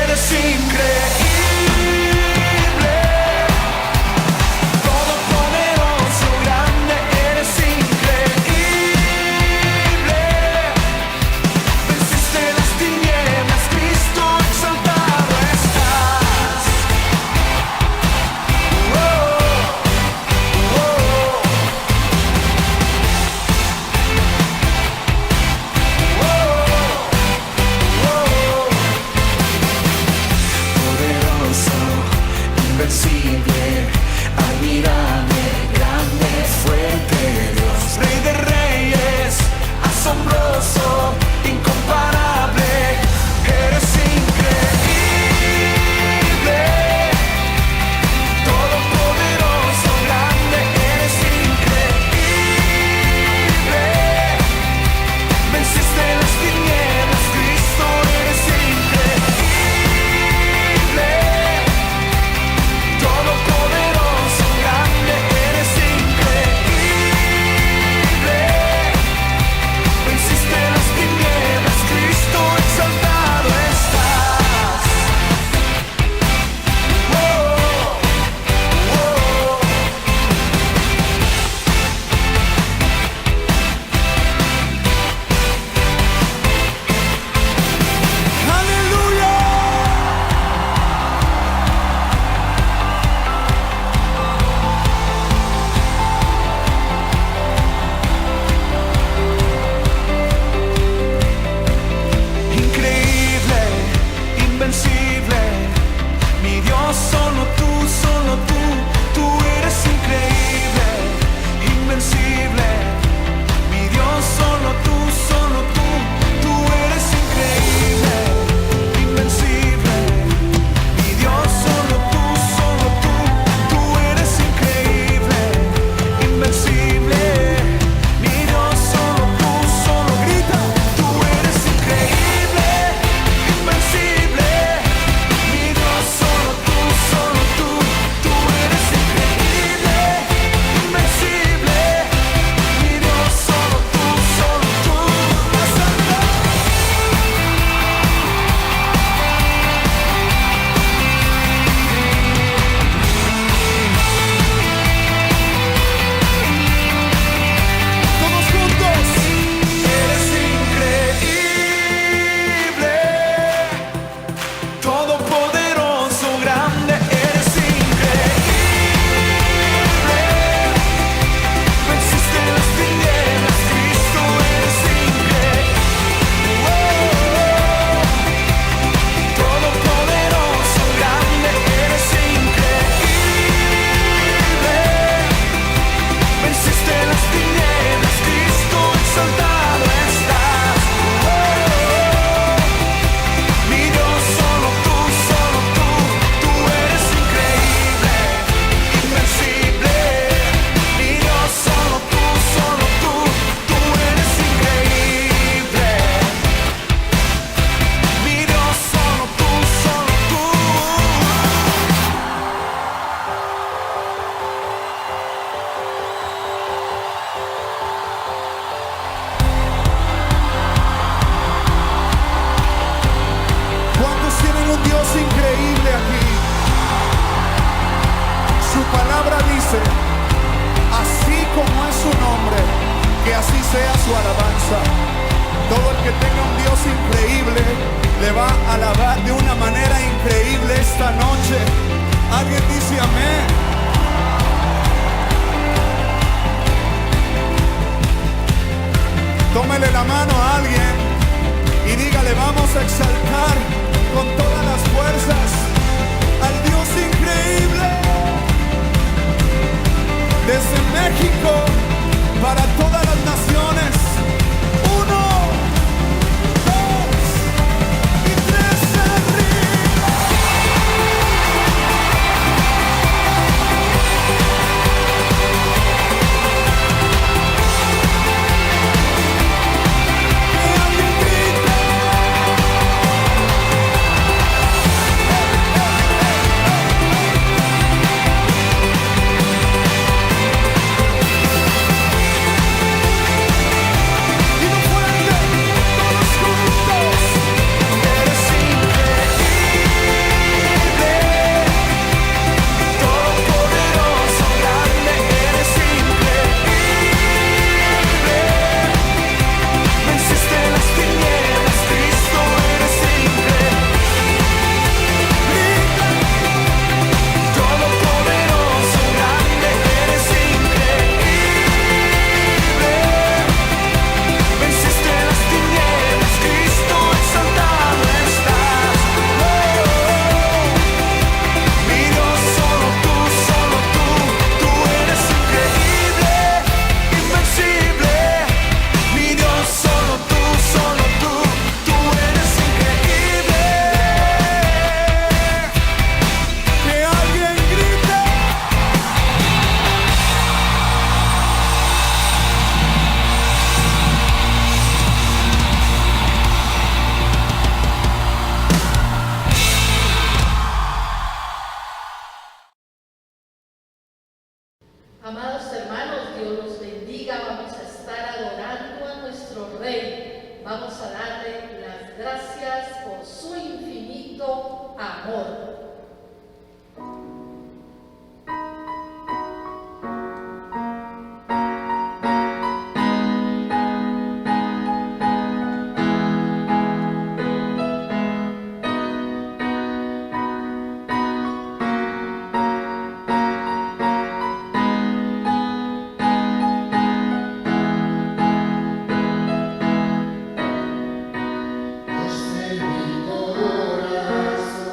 eres increíble. Admirable, grande, fuerte Dios, Rey de Reyes, asombroso, incomparable, eres increíble, todopoderoso, grande, eres increíble, venciste las tinieblas, Cristo, eres increíble, todopoderoso, grande, eres increíble, venciste las tinieblas, Cristo, exaltado estás. Oh, oh, ¡aleluya! Increíble, invencible, mi Dios, solo tú, tú eres increíble, invencible, mi Dios, solo tú, tú eres increíble, invencible, mi Dios, solo tú, tú eres increíble, invencible, mi Dios, solo grita, tú eres increíble, invencible, mi Dios, solo tú, tú eres increíble, invencible, mi Dios, solo tú, más alto. Todos juntos, eres increíble, todopoderoso, grande, eres increíble, venciste las tinieblas, Cristo, eres increíble, todopoderoso, grande, eres increíble, venciste las tinieblas, Cristo, exaltado estás. Mi Dios, solo tú, tú eres increíble, invencible. Mi Dios, solo tú, tú eres increíble. Mi Dios, solo tú, ¿cuántos tienen un Dios increíble aquí? Su palabra dice, así como es su nombre, que así sea su alabanza. Todo el que tenga un Dios increíble le va a alabar de una manera increíble esta noche. Alguien dice amén. Tómele la mano a alguien y dígale, vamos a exaltar con todas las fuerzas al Dios increíble. Desde México para todas las naciones. 1, 2 y 3 arriba. Que alguien grite. amor. Desde mi corazón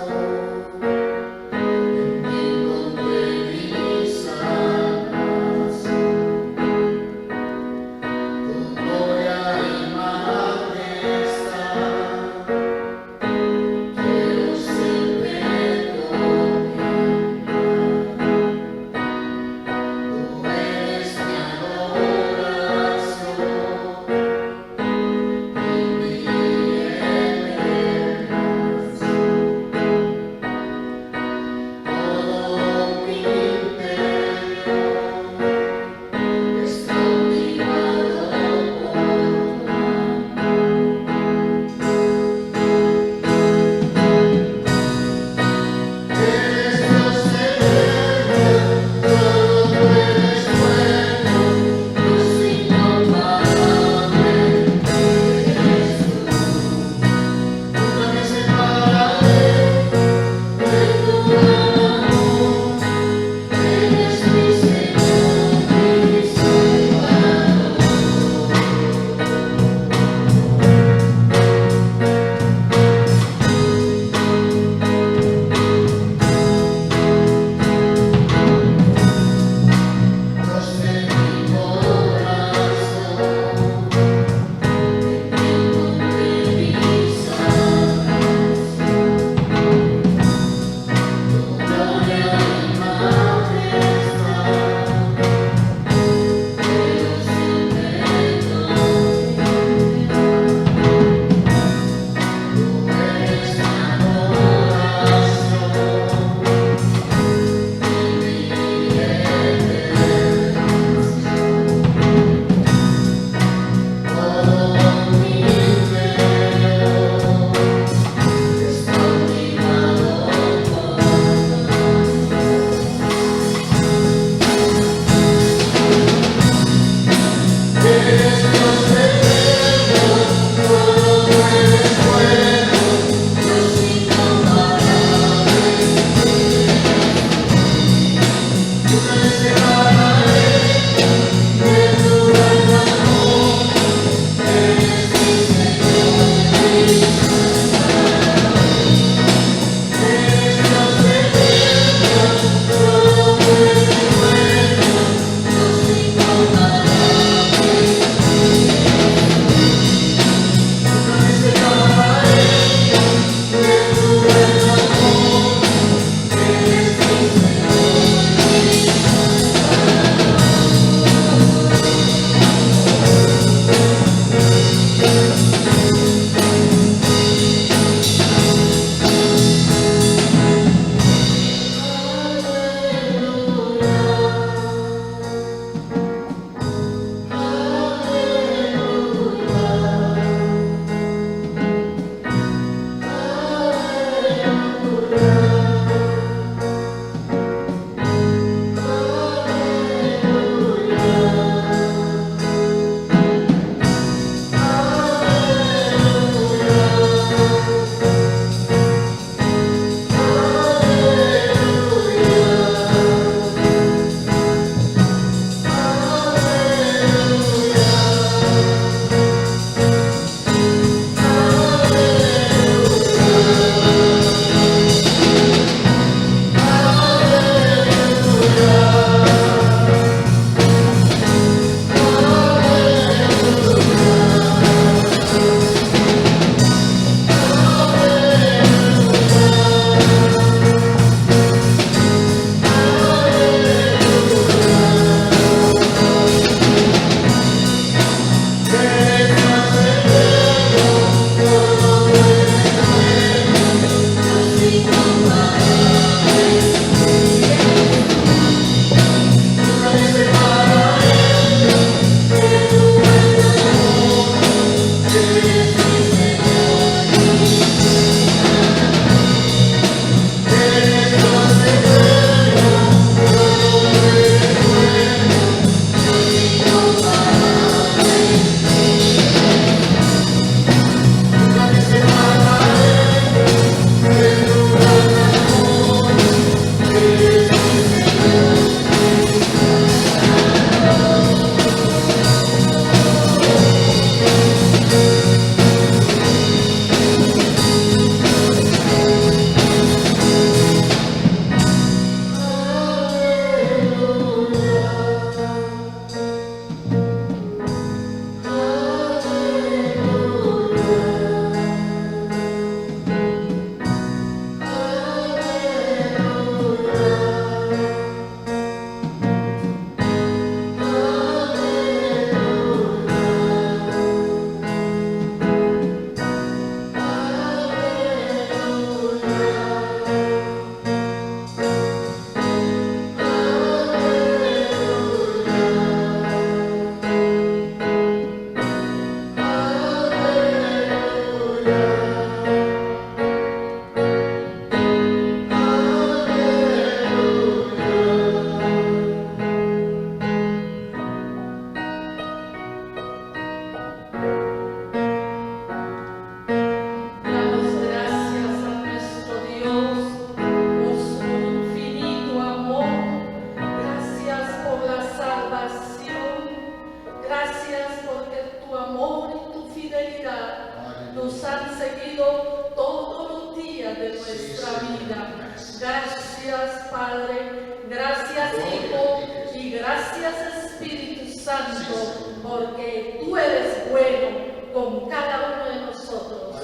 nuestra vida. Gracias, Padre, gracias, Hijo, y gracias, Espíritu Santo, porque tú eres bueno con cada uno de nosotros.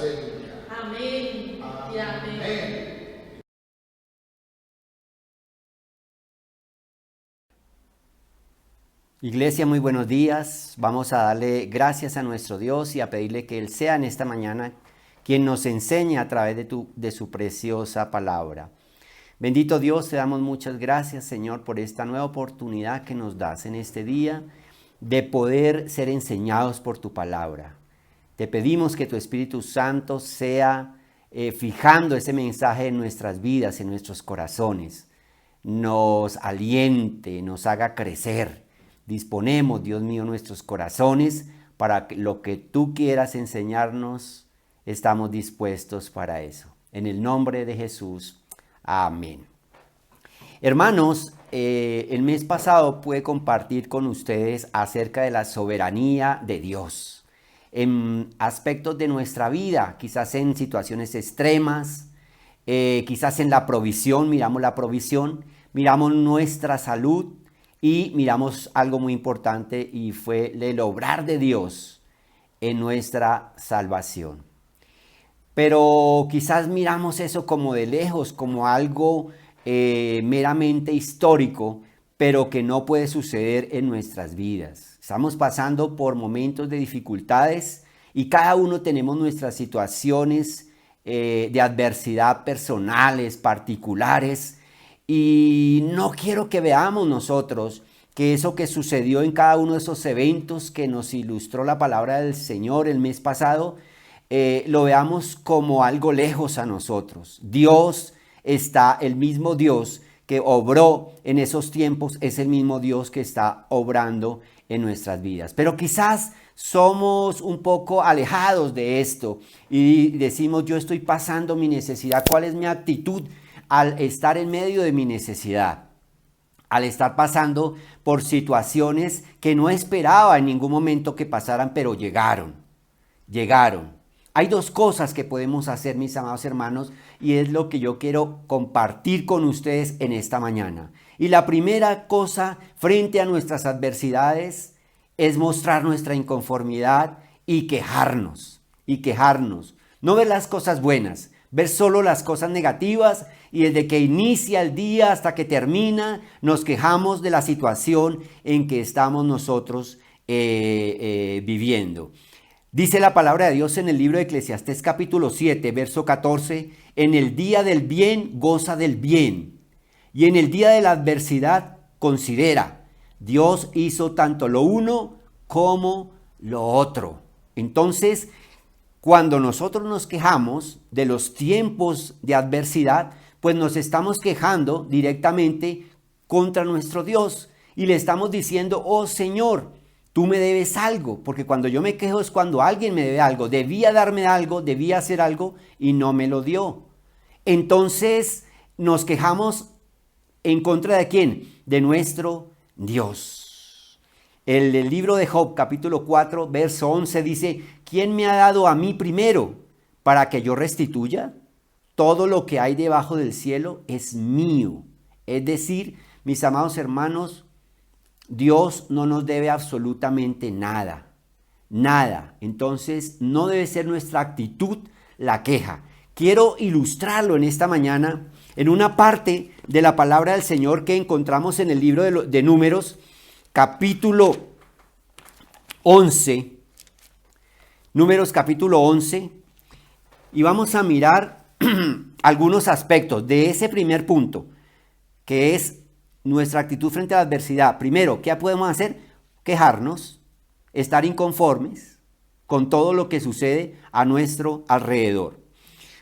Amén y amén. Iglesia, muy buenos días. Vamos a darle gracias a nuestro Dios y a pedirle que Él sea en esta mañana quien nos enseñe a través de su preciosa palabra. Bendito Dios, te damos muchas gracias, Señor, por esta nueva oportunidad que nos das en este día de poder ser enseñados por tu palabra. Te pedimos que tu Espíritu Santo sea fijando ese mensaje en nuestras vidas, en nuestros corazones. Nos aliente, nos haga crecer. Disponemos, Dios mío, nuestros corazones para lo que tú quieras enseñarnos. Estamos dispuestos para eso. En el nombre de Jesús. Amén. Hermanos, el mes pasado pude compartir con ustedes acerca de la soberanía de Dios. En aspectos de nuestra vida, quizás en situaciones extremas, quizás en la provisión, miramos la provisión, miramos nuestra salud, y miramos algo muy importante y fue el obrar de Dios en nuestra salvación. Pero quizás miramos eso como de lejos, como algo meramente histórico, pero que no puede suceder en nuestras vidas. Estamos pasando por momentos de dificultades y cada uno tenemos nuestras situaciones de adversidad personales, particulares. Y no quiero que veamos nosotros que eso que sucedió en cada uno de esos eventos que nos ilustró la palabra del Señor el mes pasado, lo veamos como algo lejos a nosotros. Dios está, el mismo Dios que obró en esos tiempos, es el mismo Dios que está obrando en nuestras vidas. Pero quizás somos un poco alejados de esto y decimos, yo estoy pasando mi necesidad, ¿cuál es mi actitud al estar en medio de mi necesidad? Al estar pasando por situaciones que no esperaba en ningún momento que pasaran, pero llegaron. Hay dos cosas que podemos hacer, mis amados hermanos, y es lo que yo quiero compartir con ustedes en esta mañana. Y la primera cosa frente a nuestras adversidades es mostrar nuestra inconformidad y quejarnos. No ver las cosas buenas, ver solo las cosas negativas, y desde que inicia el día hasta que termina, nos quejamos de la situación en que estamos nosotros viviendo. Dice la palabra de Dios en el libro de Eclesiastés capítulo 7, verso 14, en el día del bien goza del bien, y en el día de la adversidad considera, Dios hizo tanto lo uno como lo otro. Entonces, cuando nosotros nos quejamos de los tiempos de adversidad, pues nos estamos quejando directamente contra nuestro Dios y le estamos diciendo, oh Señor, tú me debes algo, porque cuando yo me quejo es cuando alguien me debe algo, debía darme algo, debía hacer algo y no me lo dio. Entonces nos quejamos en contra de ¿quién? De nuestro Dios. El libro de Job, capítulo 4, verso 11 dice, ¿quién me ha dado a mí primero para que yo restituya? Todo lo que hay debajo del cielo es mío. Es decir, mis amados hermanos, Dios no nos debe absolutamente nada. Nada. Entonces, no debe ser nuestra actitud la queja. Quiero ilustrarlo en esta mañana en una parte de la palabra del Señor que encontramos en el libro de Números, capítulo 11. Números capítulo 11. Y vamos a mirar algunos aspectos de ese primer punto, que es nuestra actitud frente a la adversidad. Primero, ¿qué podemos hacer? Quejarnos, estar inconformes con todo lo que sucede a nuestro alrededor.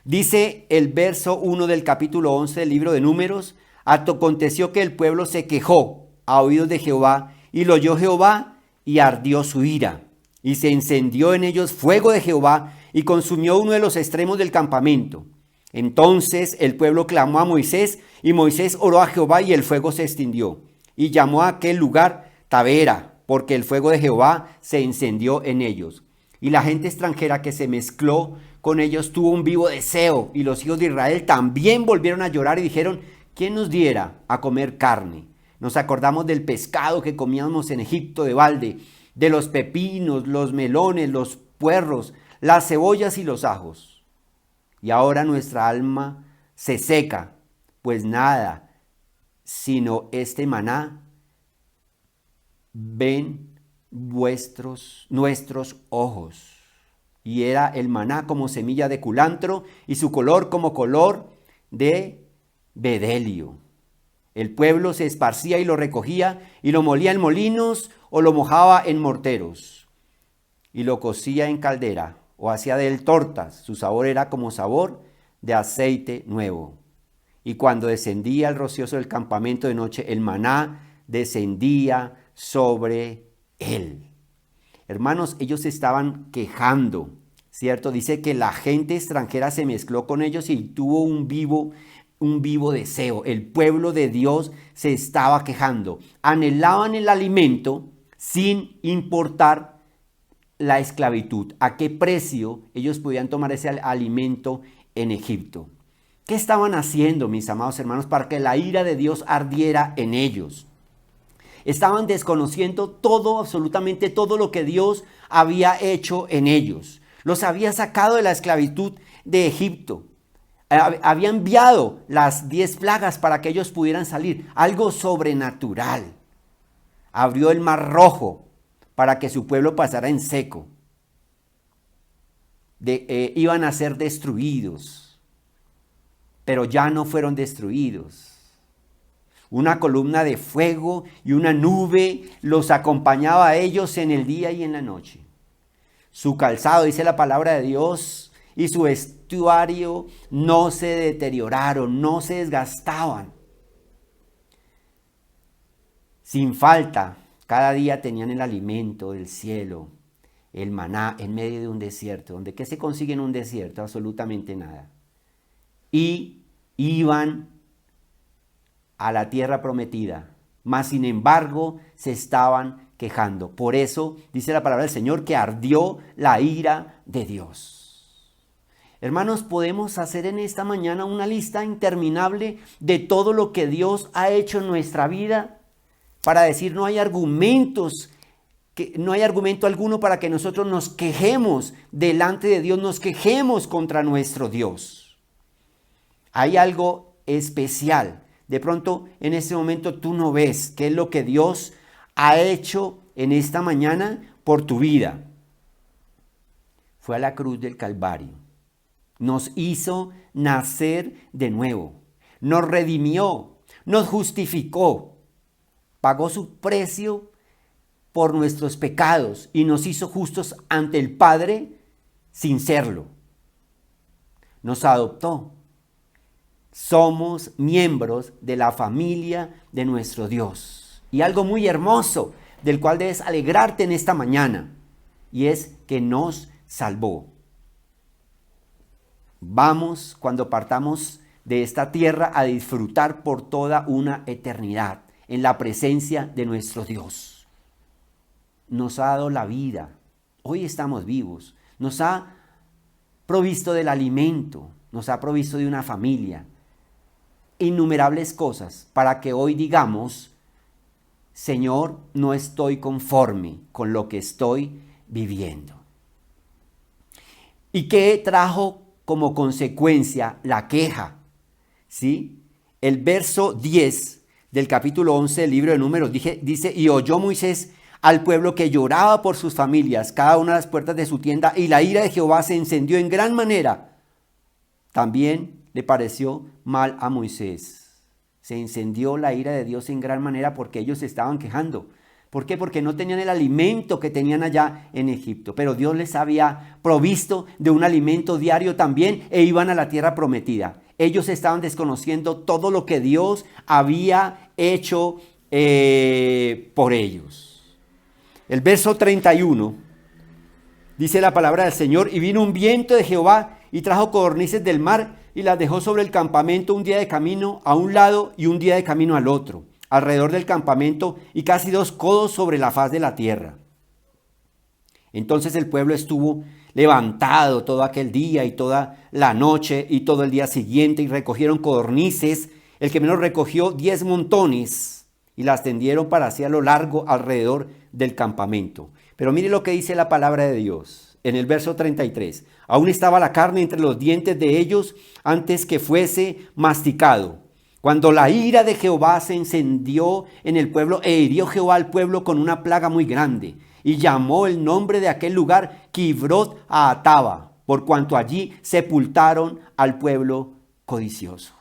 Dice el verso 1 del capítulo 11 del libro de Números, aconteció que el pueblo se quejó a oídos de Jehová, y lo oyó Jehová, y ardió su ira, y se encendió en ellos fuego de Jehová, y consumió uno de los extremos del campamento. Entonces el pueblo clamó a Moisés, y Moisés oró a Jehová, y el fuego se extinguió, y llamó a aquel lugar Tabera, porque el fuego de Jehová se encendió en ellos. y la gente extranjera que se mezcló con ellos tuvo un vivo deseo, y los hijos de Israel también volvieron a llorar y dijeron: ¿quién nos diera a comer carne? Nos acordamos del pescado que comíamos en Egipto de balde, de los pepinos, los melones, los puerros, las cebollas y los ajos. Y ahora nuestra alma se seca, pues nada, sino este maná ven nuestros ojos. Y era el maná como semilla de culantro y su color como color de bedelio. El pueblo se esparcía y lo recogía y lo molía en molinos o lo mojaba en morteros y lo cocía en caldera o hacía de él tortas. Su sabor era como sabor de aceite nuevo. Y cuando descendía el rocioso del campamento de noche, el maná descendía sobre él. Hermanos, ellos estaban quejando, ¿cierto? Dice que la gente extranjera se mezcló con ellos y tuvo un vivo deseo. El pueblo de Dios se estaba quejando. Anhelaban el alimento sin importar la esclavitud. ¿A qué precio ellos podían tomar ese alimento en Egipto? ¿Qué estaban haciendo, mis amados hermanos, para que la ira de Dios ardiera en ellos? Estaban desconociendo todo, absolutamente todo lo que Dios había hecho en ellos. Los había sacado de la esclavitud de Egipto. Había enviado las 10 plagas para que ellos pudieran salir. Algo sobrenatural. Abrió el mar Rojo para que su pueblo pasara en seco. Iban a ser destruidos, pero ya no fueron destruidos. Una columna de fuego y una nube los acompañaba a ellos en el día y en la noche. Su calzado, dice la palabra de Dios, y su vestuario no se deterioraron, no se desgastaban. Sin falta, cada día tenían el alimento del cielo, el maná en medio de un desierto. ¿Donde qué se consigue en un desierto? Absolutamente nada. Y iban a la tierra prometida, mas sin embargo se estaban quejando. Por eso dice la palabra del Señor que ardió la ira de Dios. Hermanos, podemos hacer en esta mañana una lista interminable de todo lo que Dios ha hecho en nuestra vida para decir no hay argumento alguno para que nosotros nos quejemos delante de Dios, nos quejemos contra nuestro Dios. Hay algo especial. De pronto, en este momento tú no ves qué es lo que Dios ha hecho en esta mañana por tu vida. Fue a la cruz del Calvario. Nos hizo nacer de nuevo. Nos redimió. Nos justificó. Pagó su precio por nuestros pecados y nos hizo justos ante el Padre sin serlo. Nos adoptó. Somos miembros de la familia de nuestro Dios. Y algo muy hermoso del cual debes alegrarte en esta mañana, y es que nos salvó. Vamos, cuando partamos de esta tierra, a disfrutar por toda una eternidad en la presencia de nuestro Dios. Nos ha dado la vida. Hoy estamos vivos. Nos ha provisto del alimento. Nos ha provisto de una familia. Innumerables cosas para que hoy digamos: Señor, no estoy conforme con lo que estoy viviendo. ¿Y qué trajo como consecuencia la queja? ¿Sí? El verso 10 del capítulo 11 del libro de Números dice: y oyó Moisés al pueblo que lloraba por sus familias, cada una de las puertas de su tienda, y la ira de Jehová se encendió en gran manera. También le pareció mal a Moisés. Se encendió la ira de Dios en gran manera porque ellos se estaban quejando. ¿Por qué? Porque no tenían el alimento que tenían allá en Egipto. Pero Dios les había provisto de un alimento diario también e iban a la tierra prometida. Ellos estaban desconociendo todo lo que Dios había hecho por ellos. El verso 31 dice la palabra del Señor: y vino un viento de Jehová y trajo codornices del mar y las dejó sobre el campamento un día de camino a un lado y un día de camino al otro, alrededor del campamento, y casi 2 codos sobre la faz de la tierra. Entonces el pueblo estuvo levantado todo aquel día y toda la noche y todo el día siguiente, y recogieron codornices. El que menos recogió 10 montones y las tendieron para hacia lo largo alrededor del campamento. Pero mire lo que dice la palabra de Dios en el verso 33. Aún estaba la carne entre los dientes de ellos antes que fuese masticado. Cuando la ira de Jehová se encendió en el pueblo, e hirió Jehová al pueblo con una plaga muy grande, y llamó el nombre de aquel lugar Kibrot Haataba, por cuanto allí sepultaron al pueblo codicioso.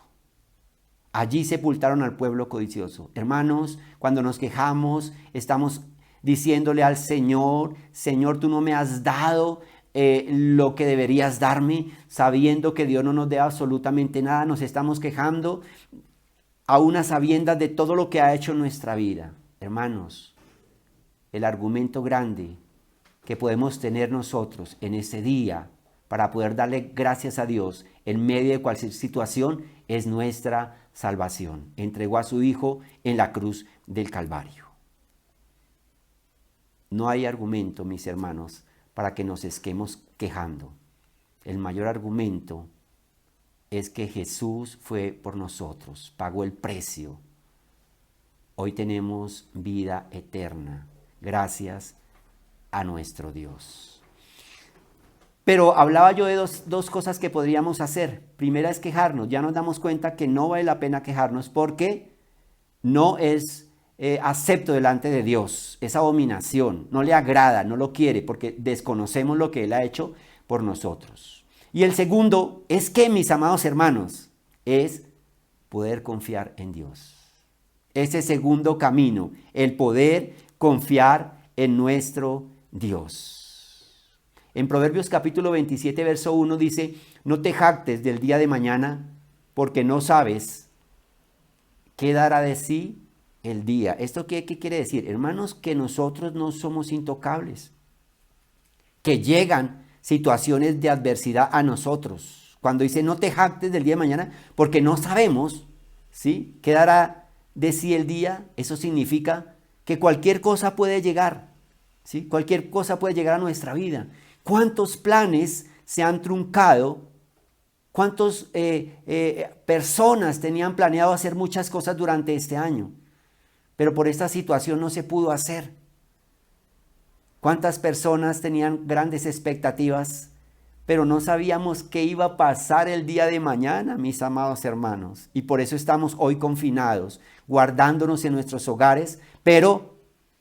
Allí sepultaron al pueblo codicioso. Hermanos, cuando nos quejamos, estamos diciéndole al Señor: Señor, tú no me has dado lo que deberías darme, sabiendo que Dios no nos dé absolutamente nada. Nos estamos quejando a unas sabiendas de todo lo que ha hecho en nuestra vida. Hermanos, el argumento grande que podemos tener nosotros en ese día para poder darle gracias a Dios en medio de cualquier situación es nuestra salvación. Entregó a su Hijo en la cruz del Calvario. No hay argumento, mis hermanos, para que nos estemos quejando. El mayor argumento es que Jesús fue por nosotros, pagó el precio. Hoy tenemos vida eterna, gracias a nuestro Dios. Pero hablaba yo de dos cosas que podríamos hacer. Primera es quejarnos. Ya nos damos cuenta que no vale la pena quejarnos porque no es acepto delante de Dios. Es abominación, no le agrada, no lo quiere porque desconocemos lo que Él ha hecho por nosotros. Y el segundo es que, mis amados hermanos, es poder confiar en Dios. Ese segundo camino, el poder confiar en nuestro Dios. En Proverbios capítulo 27, verso 1 dice: no te jactes del día de mañana, porque no sabes qué dará de sí el día. ¿Esto qué quiere decir? Hermanos, que nosotros no somos intocables, que llegan situaciones de adversidad a nosotros. Cuando dice no te jactes del día de mañana, porque no sabemos, ¿sí?, qué dará de sí el día. Eso significa que cualquier cosa puede llegar, ¿sí? Cualquier cosa puede llegar a nuestra vida. ¿Cuántos planes se han truncado? ¿Cuántas personas tenían planeado hacer muchas cosas durante este año? Pero por esta situación no se pudo hacer. ¿Cuántas personas tenían grandes expectativas, pero no sabíamos qué iba a pasar el día de mañana, mis amados hermanos? Y por eso estamos hoy confinados, guardándonos en nuestros hogares, pero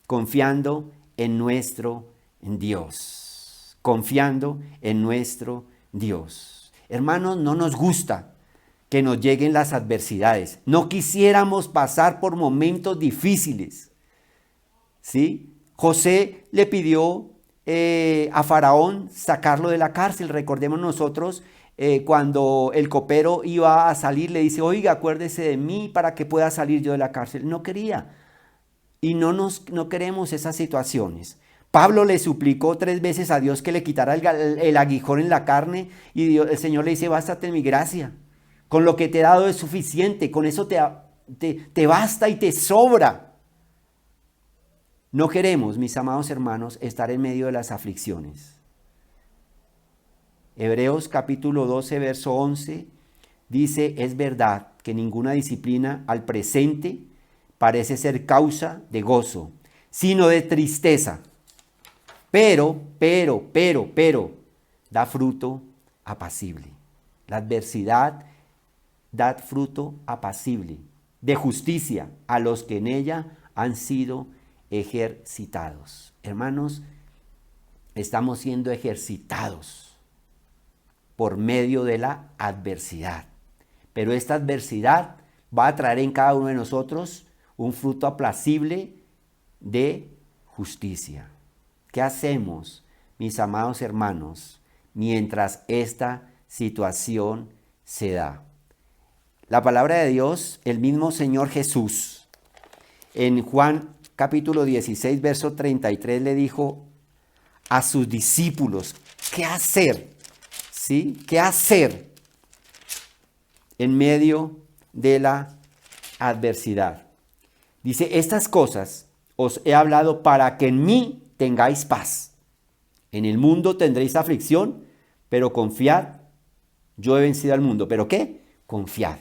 confiando en nuestro Dios. Confiando en nuestro Dios. Hermanos, no nos gusta que nos lleguen las adversidades. No quisiéramos pasar por momentos difíciles, ¿sí? José le pidió a Faraón sacarlo de la cárcel. Recordemos nosotros cuando el copero iba a salir, le dice: oiga, acuérdese de mí para que pueda salir yo de la cárcel. No quería. Y no queremos esas situaciones. Pablo le suplicó 3 veces a Dios que le quitara el aguijón en la carne, y el Señor le dice: bástate en mi gracia. Con lo que te he dado es suficiente. Con eso te basta y te sobra. No queremos, mis amados hermanos, estar en medio de las aflicciones. Hebreos capítulo 12, verso 11, dice: es verdad que ninguna disciplina al presente parece ser causa de gozo, sino de tristeza. Pero, da fruto apacible. La adversidad da fruto apacible, de justicia a los que en ella han sido ejercitados. Hermanos, estamos siendo ejercitados por medio de la adversidad. Pero esta adversidad va a traer en cada uno de nosotros un fruto apacible de justicia. ¿Qué hacemos, mis amados hermanos, mientras esta situación se da? La palabra de Dios, el mismo Señor Jesús, en Juan capítulo 16, verso 33, le dijo a sus discípulos: ¿qué hacer? ¿Sí? ¿Qué hacer en medio de la adversidad? Dice: estas cosas os he hablado para que en mí tengáis paz. En el mundo tendréis aflicción, pero confiad, yo he vencido al mundo. ¿Pero qué? Confiad,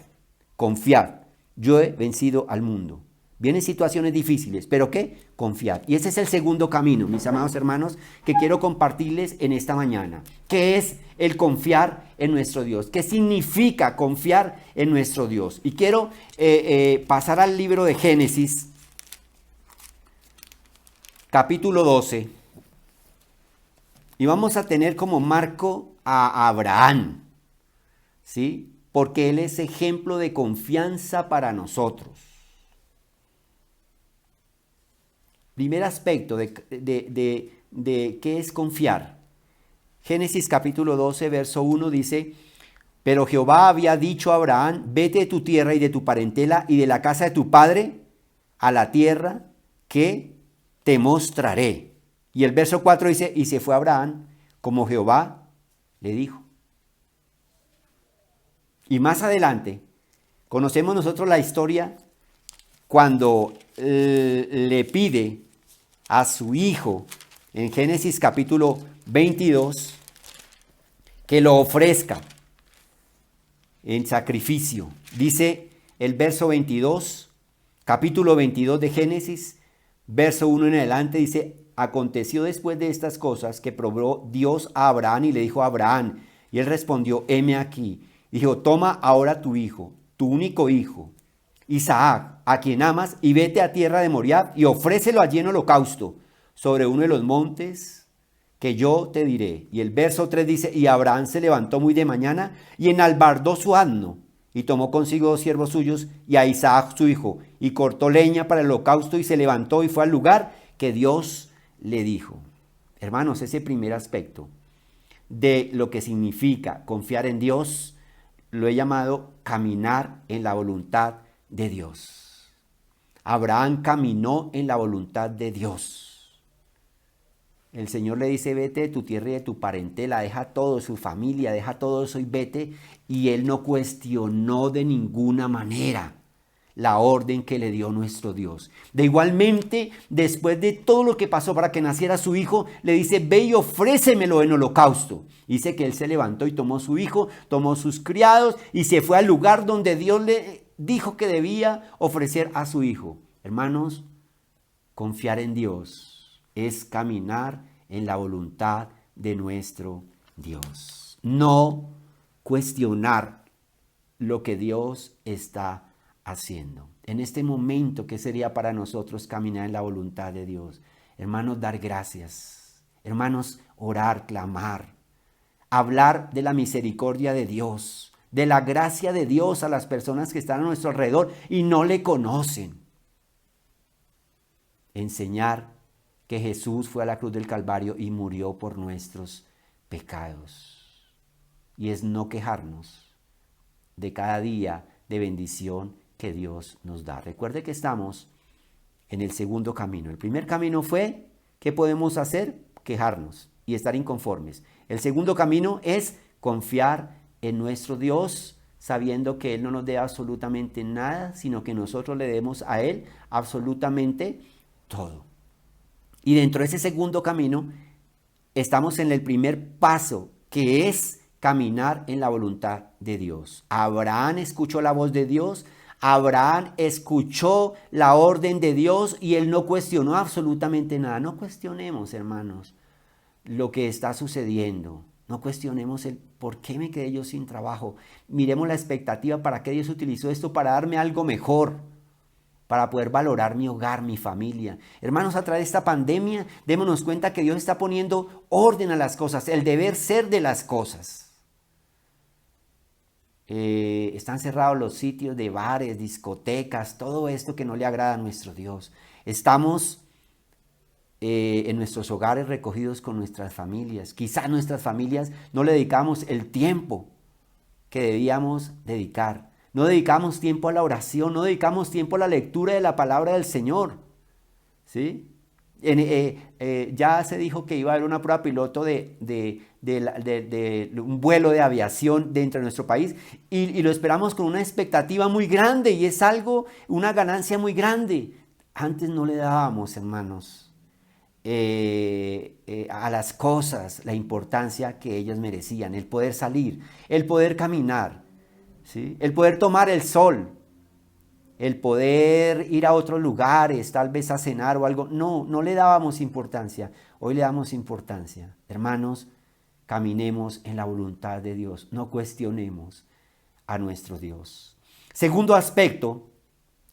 confiad, yo he vencido al mundo. Vienen situaciones difíciles, ¿pero qué? Confiad. Y ese es el segundo camino, mis amados hermanos, que quiero compartirles en esta mañana. ¿Qué es el confiar en nuestro Dios? ¿Qué significa confiar en nuestro Dios? Y quiero pasar al libro de Génesis, capítulo 12. Y vamos a tener como marco a Abraham, ¿sí? Porque él es ejemplo de confianza para nosotros. Primer aspecto de qué es confiar. Génesis capítulo 12, verso 1 dice: pero Jehová había dicho a Abraham: vete de tu tierra y de tu parentela y de la casa de tu padre a la tierra que te mostraré. Y el verso 4 dice: y se fue Abraham como Jehová le dijo. Y más adelante conocemos nosotros la historia cuando le pide a su hijo en Génesis capítulo 22 que lo ofrezca en sacrificio. Dice el verso 22, capítulo 22 de Génesis, verso 1 en adelante, dice: aconteció después de estas cosas que probó Dios a Abraham y le dijo a Abraham, y él respondió: heme aquí. Dijo: toma ahora tu hijo, tu único hijo, Isaac, a quien amas, y vete a tierra de Moriah y ofrécelo allí en holocausto sobre uno de los montes que yo te diré. Y el verso 3 dice: y Abraham se levantó muy de mañana y enalbardó su asno y tomó consigo 2 siervos suyos y a Isaac su hijo, y cortó leña para el holocausto y se levantó y fue al lugar que Dios le dijo. Hermanos, ese primer aspecto de lo que significa confiar en Dios lo he llamado caminar en la voluntad de Dios. Abraham caminó en la voluntad de Dios. El Señor le dice: vete de tu tierra y de tu parentela, deja todo, su familia, deja todo eso y vete. Y él no cuestionó de ninguna manera la orden que le dio nuestro Dios. De igualmente, después de todo lo que pasó para que naciera su hijo, le dice: ve y ofrécemelo en holocausto. Dice que él se levantó y tomó su hijo, tomó sus criados y se fue al lugar donde Dios le dijo que debía ofrecer a su hijo. Hermanos, confiar en Dios es caminar en la voluntad de nuestro Dios. No cuestionar lo que Dios está haciendo. En este momento, ¿qué sería para nosotros caminar en la voluntad de Dios? Hermanos, dar gracias. Hermanos, orar, clamar. Hablar de la misericordia de Dios, de la gracia de Dios a las personas que están a nuestro alrededor y no le conocen. Enseñar que Jesús fue a la cruz del Calvario y murió por nuestros pecados. Y es no quejarnos de cada día de bendición que Dios nos da. Recuerde que estamos en el segundo camino. El primer camino fue, ¿qué podemos hacer? Quejarnos y estar inconformes. El segundo camino es confiar en nuestro Dios, sabiendo que Él no nos dé absolutamente nada, sino que nosotros le demos a Él absolutamente todo. Y dentro de ese segundo camino, estamos en el primer paso, que es caminar en la voluntad de Dios. Abraham escuchó la voz de Dios, Abraham escuchó la orden de Dios y él no cuestionó absolutamente nada. No cuestionemos, hermanos, lo que está sucediendo. No cuestionemos el por qué me quedé yo sin trabajo. Miremos la expectativa, para qué Dios utilizó esto, para darme algo mejor, para poder valorar mi hogar, mi familia. Hermanos, a través de esta pandemia, démonos cuenta que Dios está poniendo orden a las cosas, el deber ser de las cosas. Están cerrados los sitios de bares, discotecas, todo esto que no le agrada a nuestro Dios. Estamos en nuestros hogares recogidos con nuestras familias. Quizás nuestras familias no le dedicamos el tiempo que debíamos dedicar. No dedicamos tiempo a la oración, no dedicamos tiempo a la lectura de la palabra del Señor. ¿Sí? Ya se dijo que iba a haber una prueba piloto de un vuelo de aviación dentro de nuestro país y lo esperamos con una expectativa muy grande y es algo, una ganancia muy grande. Antes no le dábamos, hermanos, a las cosas la importancia que ellos merecían, el poder salir, el poder caminar, ¿sí? El poder tomar el sol, el poder ir a otros lugares, tal vez a cenar o algo. No le dábamos importancia, hoy le damos importancia. Hermanos, caminemos en la voluntad de Dios, no cuestionemos a nuestro Dios. Segundo aspecto,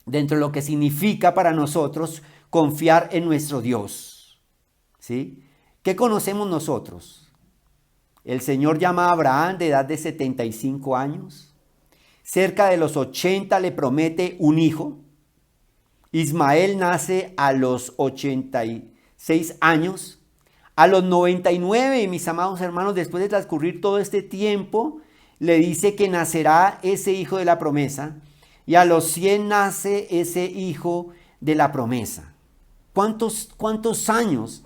dentro de lo que significa para nosotros confiar en nuestro Dios. ¿Sí? ¿Qué conocemos nosotros? El Señor llama a Abraham de edad de 75 años. Cerca de los 80 le promete un hijo. Ismael nace a los 86 años. A los 99, mis amados hermanos, después de transcurrir todo este tiempo, le dice que nacerá ese hijo de la promesa. Y a los 100 nace ese hijo de la promesa. ¿Cuántos años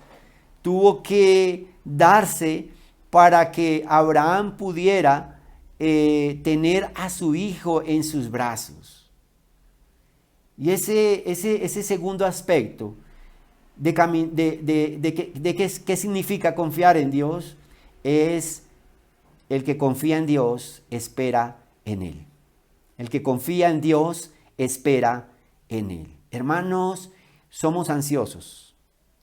tuvo que darse para que Abraham pudiera tener a su hijo en sus brazos? Y ese segundo aspecto de qué significa confiar en Dios es el que confía en Dios espera en Él. El que confía en Dios espera en Él. Hermanos, somos ansiosos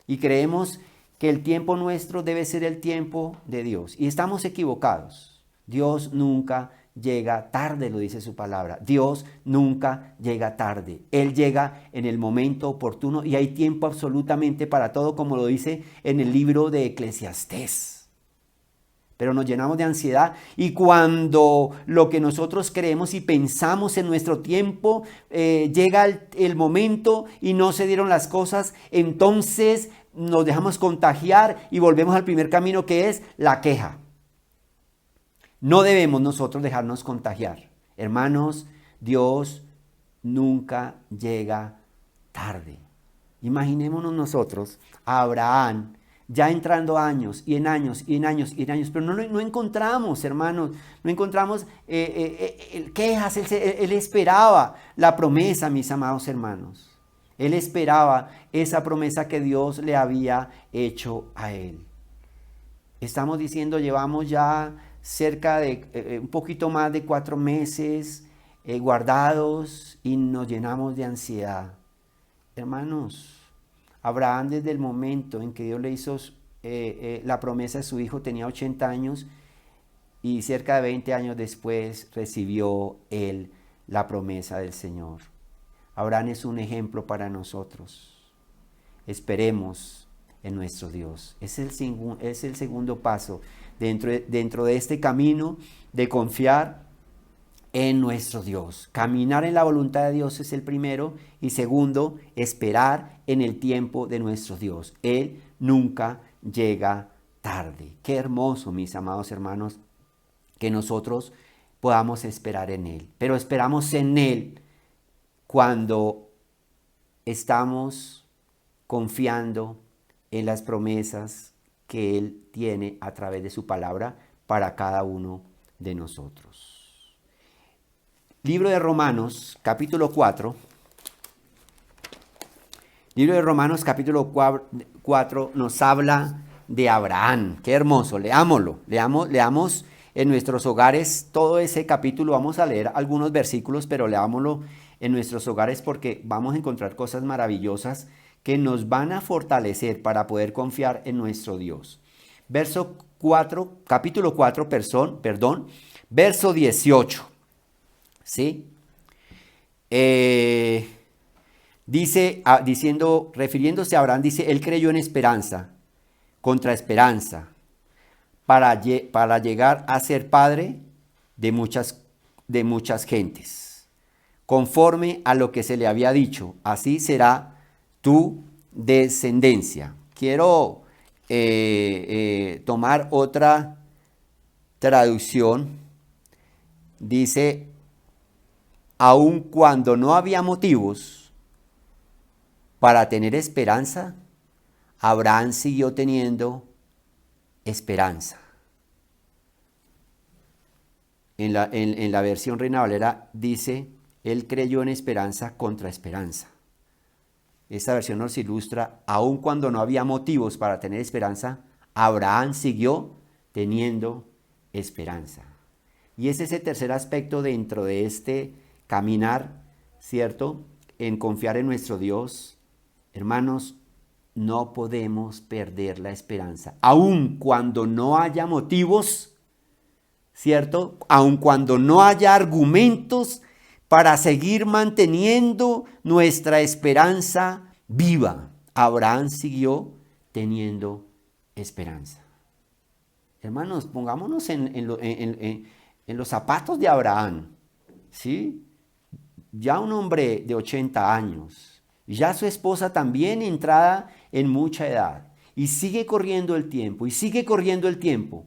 y creemos que el tiempo nuestro debe ser el tiempo de Dios. Y estamos equivocados. Dios nunca llega tarde, lo dice su palabra. Dios nunca llega tarde. Él llega en el momento oportuno y hay tiempo absolutamente para todo, como lo dice en el libro de Eclesiastés. Pero nos llenamos de ansiedad y cuando lo que nosotros creemos y pensamos en nuestro tiempo, llega el momento y no se dieron las cosas, entonces nos dejamos contagiar y volvemos al primer camino, que es la queja. No debemos nosotros dejarnos contagiar. Hermanos, Dios nunca llega tarde. Imaginémonos nosotros a Abraham ya entrando años y en años y en años y en años, pero no encontramos, hermanos, no encontramos quejas. Él esperaba la promesa, mis amados hermanos. Él esperaba esa promesa que Dios le había hecho a él. Estamos diciendo, llevamos ya cerca de un poquito más de 4 meses guardados y nos llenamos de ansiedad. Hermanos, Abraham, desde el momento en que Dios le hizo la promesa a su hijo, tenía 80 años y cerca de 20 años después recibió él la promesa del Señor. Abraham es un ejemplo para nosotros. Esperemos en nuestro Dios. Es el segundo paso dentro de este camino de confiar en nuestro Dios. Caminar en la voluntad de Dios es el primero. Y segundo, esperar en el tiempo de nuestro Dios. Él nunca llega tarde. Qué hermoso, mis amados hermanos, que nosotros podamos esperar en Él. Pero esperamos en Él cuando estamos confiando en las promesas que Él tiene a través de su palabra para cada uno de nosotros. Libro de Romanos, capítulo 4. Libro de Romanos, capítulo 4, nos habla de Abraham. Qué hermoso, leámoslo. Leamos en nuestros hogares todo ese capítulo. Vamos a leer algunos versículos, pero leámoslo en nuestros hogares porque vamos a encontrar cosas maravillosas que nos van a fortalecer para poder confiar en nuestro Dios. Capítulo 4, verso 18. ¿Sí? Refiriéndose a Abraham, dice, él creyó en esperanza, contra esperanza, para llegar a ser padre de muchas gentes, conforme a lo que se le había dicho, así será tu descendencia. Quiero tomar otra traducción. Dice, aun cuando no había motivos para tener esperanza, Abraham siguió teniendo esperanza. En la versión Reina Valera dice, él creyó en esperanza contra esperanza. esta versión nos ilustra, aun cuando no había motivos para tener esperanza, Abraham siguió teniendo esperanza. Y ese es el tercer aspecto dentro de este caminar, ¿cierto? En confiar en nuestro Dios. Hermanos, no podemos perder la esperanza, aun cuando no haya motivos, ¿cierto? Aun cuando no haya argumentos para seguir manteniendo nuestra esperanza viva. Abraham siguió teniendo esperanza. Hermanos, pongámonos en los zapatos de Abraham, ¿sí? Ya un hombre de 80 años, ya su esposa también entrada en mucha edad, y sigue corriendo el tiempo, y sigue corriendo el tiempo.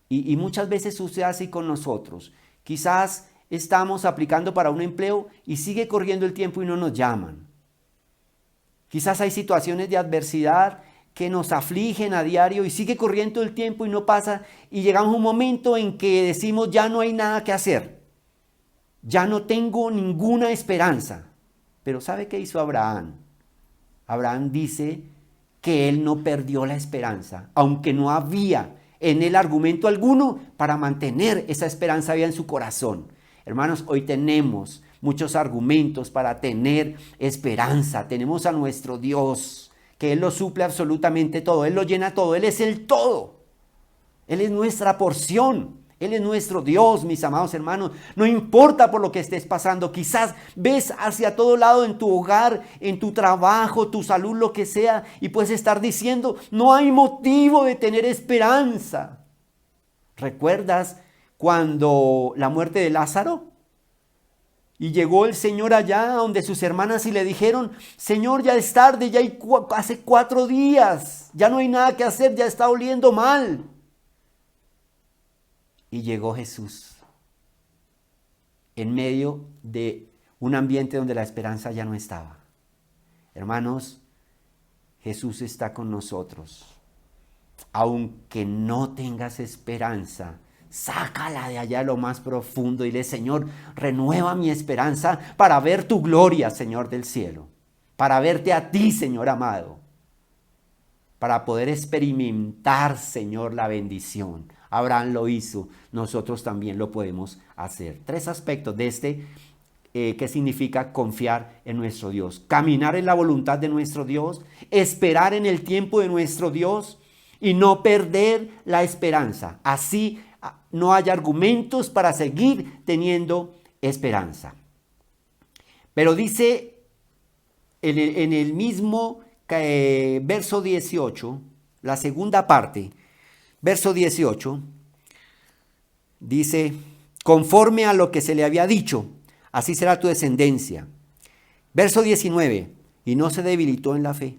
Y muchas veces sucede así con nosotros. Quizás estamos aplicando para un empleo y sigue corriendo el tiempo y no nos llaman. Quizás hay situaciones de adversidad que nos afligen a diario y sigue corriendo el tiempo y no pasa. Y llegamos a un momento en que decimos, ya no hay nada que hacer. Ya no tengo ninguna esperanza. Pero ¿sabe qué hizo Abraham? Abraham dice que él no perdió la esperanza, aunque no había en él argumento alguno para mantener esa esperanza viva en su corazón. Hermanos, hoy tenemos muchos argumentos para tener esperanza. Tenemos a nuestro Dios, que Él lo suple absolutamente todo, Él lo llena todo, Él es el todo. Él es nuestra porción, Él es nuestro Dios, mis amados hermanos. No importa por lo que estés pasando, quizás ves hacia todo lado en tu hogar, en tu trabajo, tu salud, lo que sea, y puedes estar diciendo, no hay motivo de tener esperanza. ¿Recuerdas cuando la muerte de Lázaro? Y llegó el Señor allá donde sus hermanas y le dijeron, Señor, ya es tarde, ya hace 4 días, ya no hay nada que hacer, ya está oliendo mal. Y llegó Jesús en medio de un ambiente donde la esperanza ya no estaba. Hermanos, Jesús está con nosotros. Aunque no tengas esperanza, sácala de allá lo más profundo y dile, Señor, renueva mi esperanza para ver tu gloria, Señor del cielo. Para verte a ti, Señor amado. Para poder experimentar, Señor, la bendición. Abraham lo hizo, nosotros también lo podemos hacer. 3 aspectos de este que significa confiar en nuestro Dios. Caminar en la voluntad de nuestro Dios, esperar en el tiempo de nuestro Dios y no perder la esperanza. Así no hay argumentos para seguir teniendo esperanza. Pero dice en el mismo verso 18, la segunda parte, verso 18, dice, conforme a lo que se le había dicho, así será tu descendencia. Verso 19, y no se debilitó en la fe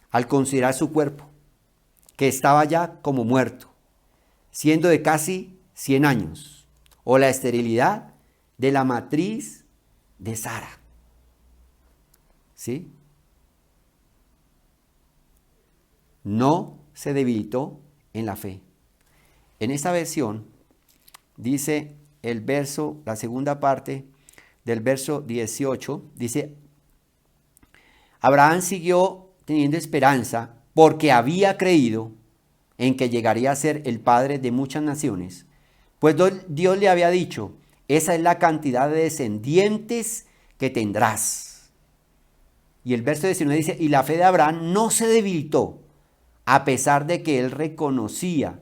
al considerar su cuerpo, que estaba ya como muerto, siendo de casi 100 años, o la esterilidad de la matriz de Sara. ¿Sí? No se debilitó en la fe. En esta versión dice el verso, la segunda parte del verso 18, dice, Abraham siguió teniendo esperanza porque había creído en que llegaría a ser el padre de muchas naciones, pues Dios le había dicho, esa es la cantidad de descendientes que tendrás. Y el verso 19 dice, y la fe de Abraham no se debilitó, a pesar de que él reconocía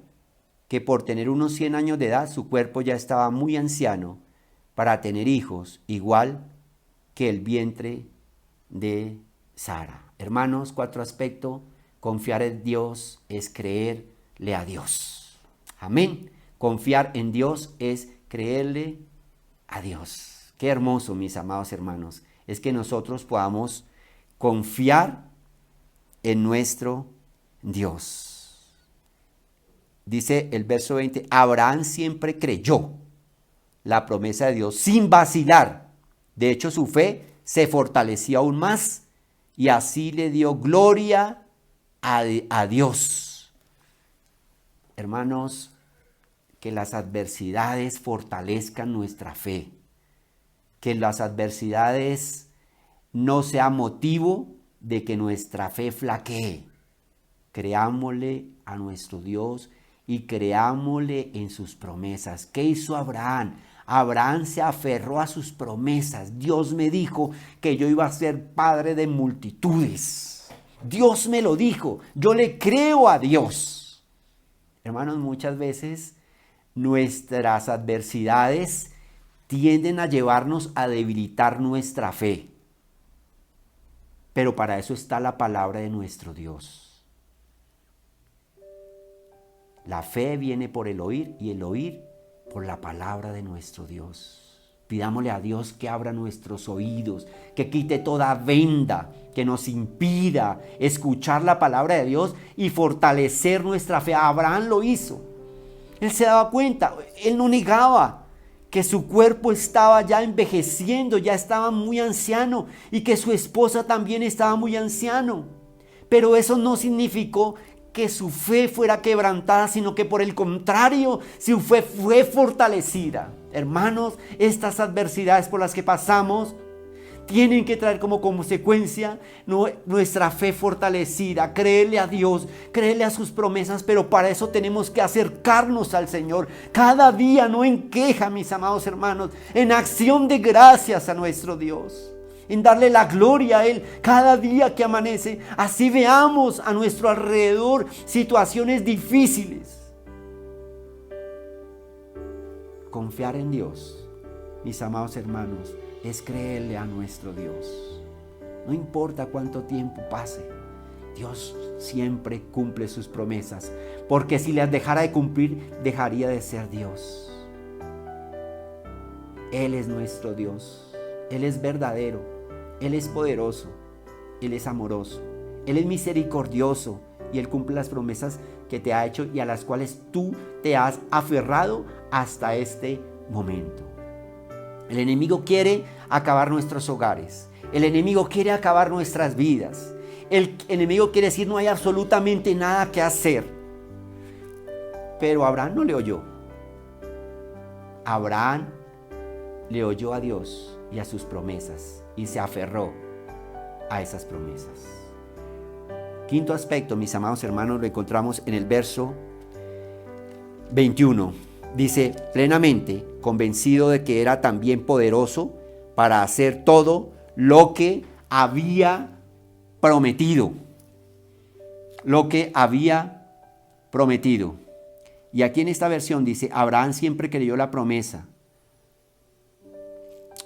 que por tener unos 100 años de edad, su cuerpo ya estaba muy anciano para tener hijos, igual que el vientre de Sara. Hermanos, 4 aspectos. Confiar en Dios es creerle a Dios. Amén. Confiar en Dios es creerle a Dios. Qué hermoso, mis amados hermanos, es que nosotros podamos confiar en nuestro Dios. Dice el verso 20, Abraham siempre creyó la promesa de Dios sin vacilar. De hecho, su fe se fortaleció aún más y así le dio gloria a Dios. Hermanos, que las adversidades fortalezcan nuestra fe. Que las adversidades no sean motivo de que nuestra fe flaquee. Creámosle a nuestro Dios y creámosle en sus promesas. ¿Qué hizo Abraham? Abraham se aferró a sus promesas. Dios me dijo que yo iba a ser padre de multitudes. Dios me lo dijo. Yo le creo a Dios. Hermanos, muchas veces nuestras adversidades tienden a llevarnos a debilitar nuestra fe. Pero para eso está la palabra de nuestro Dios. La fe viene por el oír y el oír por la palabra de nuestro Dios. Pidámosle a Dios que abra nuestros oídos, que quite toda venda que nos impida escuchar la palabra de Dios y fortalecer nuestra fe. Abraham lo hizo. Él se daba cuenta, él no negaba que su cuerpo estaba ya envejeciendo, ya estaba muy anciano y que su esposa también estaba muy anciano. Pero eso no significó que su fe fuera quebrantada, sino que por el contrario, su fe fue fortalecida. Hermanos, estas adversidades por las que pasamos tienen que traer como consecuencia nuestra fe fortalecida, creerle a Dios, creerle a sus promesas, pero para eso tenemos que acercarnos al Señor cada día, no en queja, mis amados hermanos, en acción de gracias a nuestro Dios, en darle la gloria a Él cada día que amanece. Así veamos a nuestro alrededor situaciones difíciles. Confiar en Dios, mis amados hermanos, es creerle a nuestro Dios. No importa cuánto tiempo pase, Dios siempre cumple sus promesas, porque si las dejara de cumplir, dejaría de ser Dios. Él es nuestro Dios, Él es verdadero, Él es poderoso, Él es amoroso, Él es misericordioso y Él cumple las promesas que te ha hecho y a las cuales tú te has aferrado hasta este momento. El enemigo quiere acabar nuestros hogares. El enemigo quiere acabar nuestras vidas. El enemigo quiere decir no hay absolutamente nada que hacer. Pero Abraham no le oyó. Abraham le oyó a Dios y a sus promesas y se aferró a esas promesas. Quinto aspecto, mis amados hermanos, lo encontramos en el verso 21. Dice, plenamente convencido de que era también poderoso para hacer todo lo que había prometido. Lo que había prometido. Y aquí en esta versión dice, Abraham siempre creyó la promesa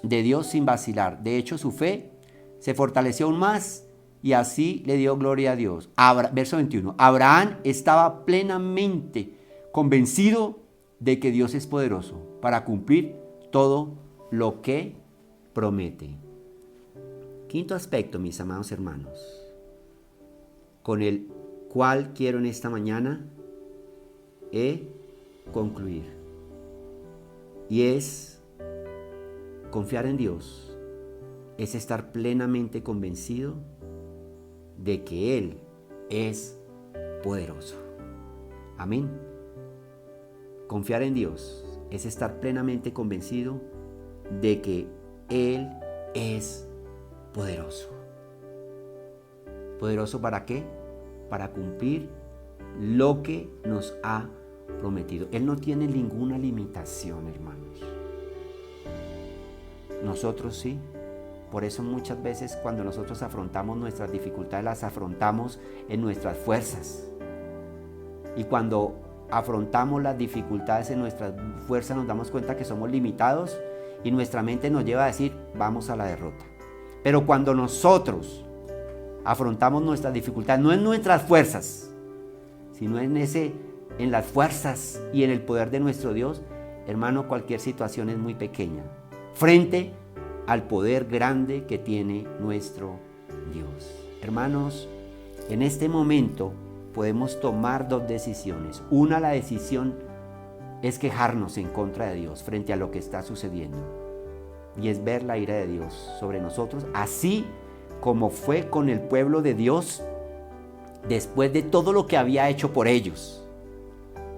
de Dios sin vacilar. De hecho, su fe se fortaleció aún más y así le dio gloria a Dios. Verso 21. Abraham estaba plenamente convencido de que Dios es poderoso para cumplir todo lo que promete. Quinto aspecto, mis amados hermanos, con el cual quiero en esta mañana concluir. Y es confiar en Dios, es estar plenamente convencido de que Él es poderoso. Amén. Confiar en Dios es estar plenamente convencido de que Él es poderoso. ¿Poderoso para qué? Para cumplir lo que nos ha prometido. Él no tiene ninguna limitación, hermanos. Nosotros sí. Por eso muchas veces cuando nosotros afrontamos nuestras dificultades, las afrontamos en nuestras fuerzas. Y cuando afrontamos las dificultades en nuestras fuerzas, nos damos cuenta que somos limitados y nuestra mente nos lleva a decir, vamos a la derrota. Pero cuando nosotros afrontamos nuestras dificultades, no en nuestras fuerzas, sino en las fuerzas y en el poder de nuestro Dios, hermano, cualquier situación es muy pequeña frente al poder grande que tiene nuestro Dios. Hermanos, en este momento podemos tomar dos decisiones. Una, la decisión es quejarnos en contra de Dios frente a lo que está sucediendo. Y es ver la ira de Dios sobre nosotros, así como fue con el pueblo de Dios después de todo lo que había hecho por ellos.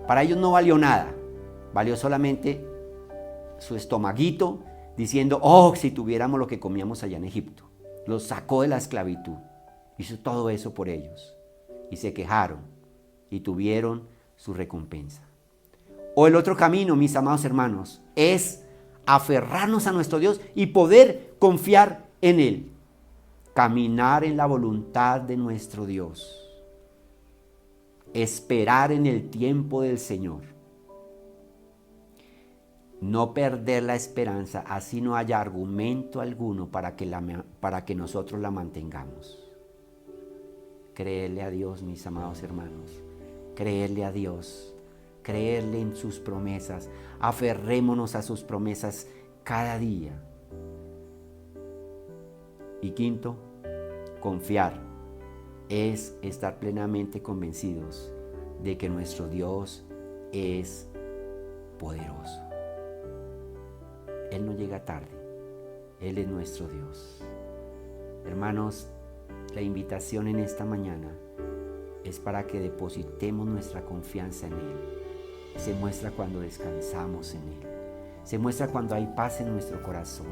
Para ellos no valió nada, valió solamente su estomaguito diciendo, oh, si tuviéramos lo que comíamos allá en Egipto. Los sacó de la esclavitud. Hizo todo eso por ellos. Y se quejaron y tuvieron su recompensa. O el otro camino, mis amados hermanos, es aferrarnos a nuestro Dios y poder confiar en Él. Caminar en la voluntad de nuestro Dios. Esperar en el tiempo del Señor. No perder la esperanza, así no haya argumento alguno para que nosotros la mantengamos. Creerle a Dios, mis amados hermanos. Creerle a Dios. Creerle en sus promesas. Aferrémonos a sus promesas cada día. Y quinto, confiar es estar plenamente convencidos de que nuestro Dios es poderoso. Él no llega tarde. Él es nuestro Dios. Hermanos, la invitación en esta mañana es para que depositemos nuestra confianza en Él. Se muestra cuando descansamos en Él. Se muestra cuando hay paz en nuestro corazón.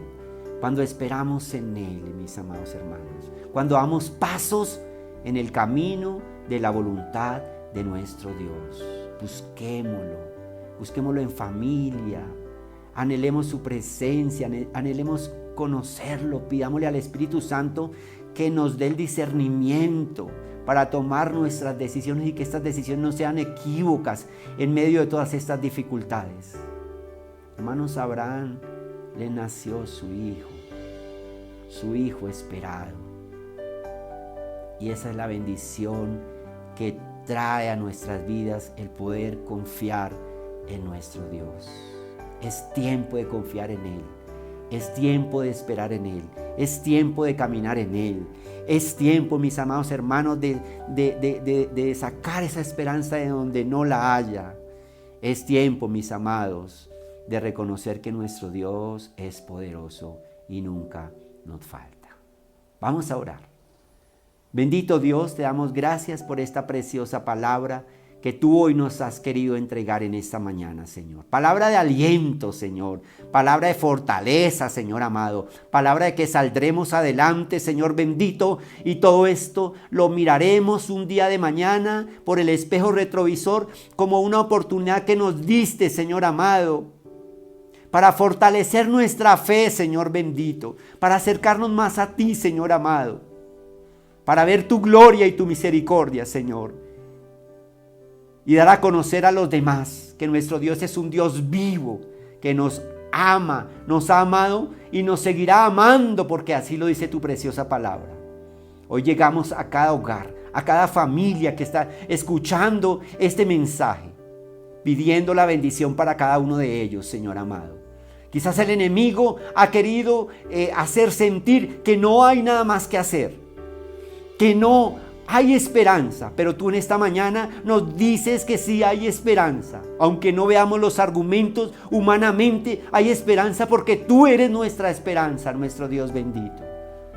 Cuando esperamos en Él, mis amados hermanos. Cuando damos pasos en el camino de la voluntad de nuestro Dios. Busquémoslo en familia. Anhelemos su presencia, anhelemos conocerlo. Pidámosle al Espíritu Santo que nos dé el discernimiento para tomar nuestras decisiones y que estas decisiones no sean equívocas en medio de todas estas dificultades. Hermanos, a Abraham le nació su hijo esperado. Y esa es la bendición que trae a nuestras vidas el poder confiar en nuestro Dios. Es tiempo de confiar en Él. Es tiempo de esperar en Él. Es tiempo de caminar en Él. Es tiempo, mis amados hermanos, de sacar esa esperanza de donde no la haya. Es tiempo, mis amados, de reconocer que nuestro Dios es poderoso y nunca nos falta. Vamos a orar. Bendito Dios, te damos gracias por esta preciosa palabra que tú hoy nos has querido entregar en esta mañana, Señor. Palabra de aliento, Señor. Palabra de fortaleza, Señor amado. Palabra de que saldremos adelante, Señor bendito. Y todo esto lo miraremos un día de mañana por el espejo retrovisor como una oportunidad que nos diste, Señor amado, para fortalecer nuestra fe, Señor bendito. Para acercarnos más a ti, Señor amado. Para ver tu gloria y tu misericordia, Señor. Y dar a conocer a los demás que nuestro Dios es un Dios vivo, que nos ama, nos ha amado y nos seguirá amando porque así lo dice tu preciosa palabra. Hoy llegamos a cada hogar, a cada familia que está escuchando este mensaje, pidiendo la bendición para cada uno de ellos, Señor amado. Quizás el enemigo ha querido hacer sentir que no hay nada más que hacer, que no hay esperanza, pero tú en esta mañana nos dices que sí hay esperanza. Aunque no veamos los argumentos humanamente, hay esperanza porque tú eres nuestra esperanza, nuestro Dios bendito.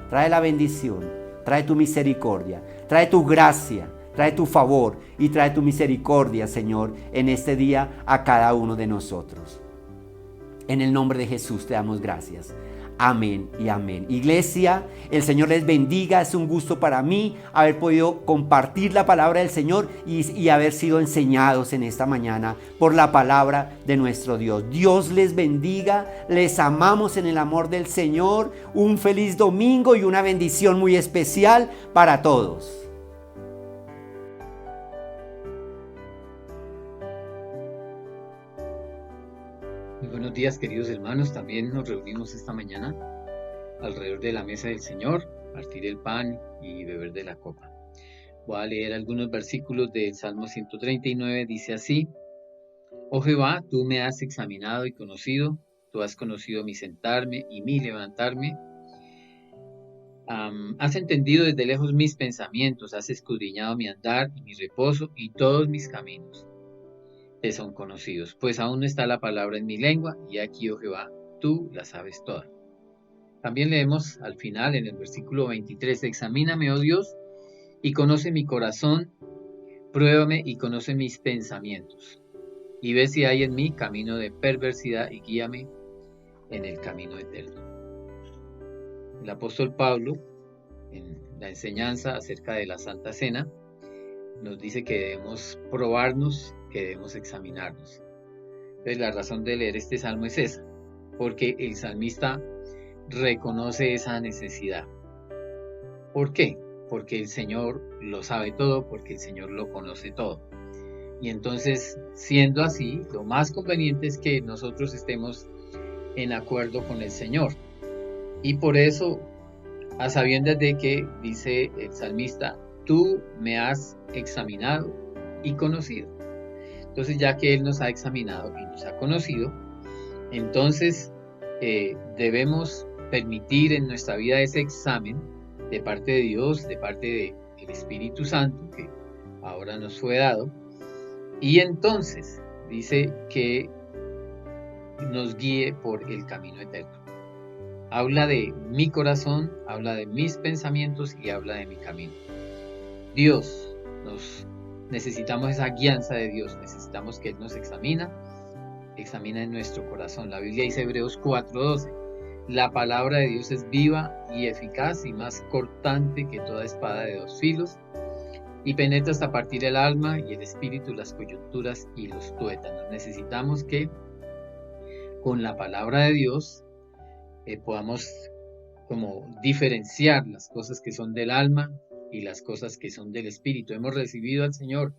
Trae la bendición, trae tu misericordia, trae tu gracia, trae tu favor y trae tu misericordia, Señor, en este día a cada uno de nosotros. En el nombre de Jesús te damos gracias. Amén y amén. Iglesia, el Señor les bendiga. Es un gusto para mí haber podido compartir la palabra del Señor y haber sido enseñados en esta mañana por la palabra de nuestro Dios. Dios les bendiga. Les amamos en el amor del Señor. Un feliz domingo y una bendición muy especial para todos. Muy buenos días, queridos hermanos. También nos reunimos esta mañana alrededor de la mesa del Señor, partir el pan y beber de la copa. Voy a leer algunos versículos del Salmo 139. Dice así: Oh Jehová, tú me has examinado y conocido, tú has conocido mi sentarme y mi levantarme. Has entendido desde lejos mis pensamientos, has escudriñado mi andar y mi reposo, y todos mis caminos te son conocidos, pues aún no está la palabra en mi lengua, y aquí, oh Jehová, tú la sabes toda. También leemos al final en el versículo 23, examíname, oh Dios, y conoce mi corazón, pruébame y conoce mis pensamientos, y ve si hay en mí camino de perversidad, y guíame en el camino eterno. El apóstol Pablo, en la enseñanza acerca de la Santa Cena, nos dice que debemos probarnos, que debemos examinarnos. Entonces la razón de leer este salmo es esa, porque el salmista reconoce esa necesidad. ¿Por qué? Porque el Señor lo sabe todo, porque el Señor lo conoce todo. Y entonces, siendo así, lo más conveniente es que nosotros estemos en acuerdo con el Señor. Y por eso, a sabiendas de que, dice el salmista, tú me has examinado y conocido. Entonces, ya que Él nos ha examinado y nos ha conocido, entonces debemos permitir en nuestra vida ese examen de parte de Dios, de parte del Espíritu Santo, que ahora nos fue dado. Y entonces dice que nos guíe por el camino eterno. Habla de mi corazón, habla de mis pensamientos y habla de mi camino. Dios, necesitamos esa guianza de Dios, necesitamos que Él nos examina en nuestro corazón. La Biblia dice Hebreos 4:12, la palabra de Dios es viva y eficaz y más cortante que toda espada de dos filos, y penetra hasta partir el alma y el espíritu, las coyunturas y los tuétanos. Necesitamos que con la palabra de Dios podamos como diferenciar las cosas que son del alma y las cosas que son del espíritu. Hemos recibido al Señor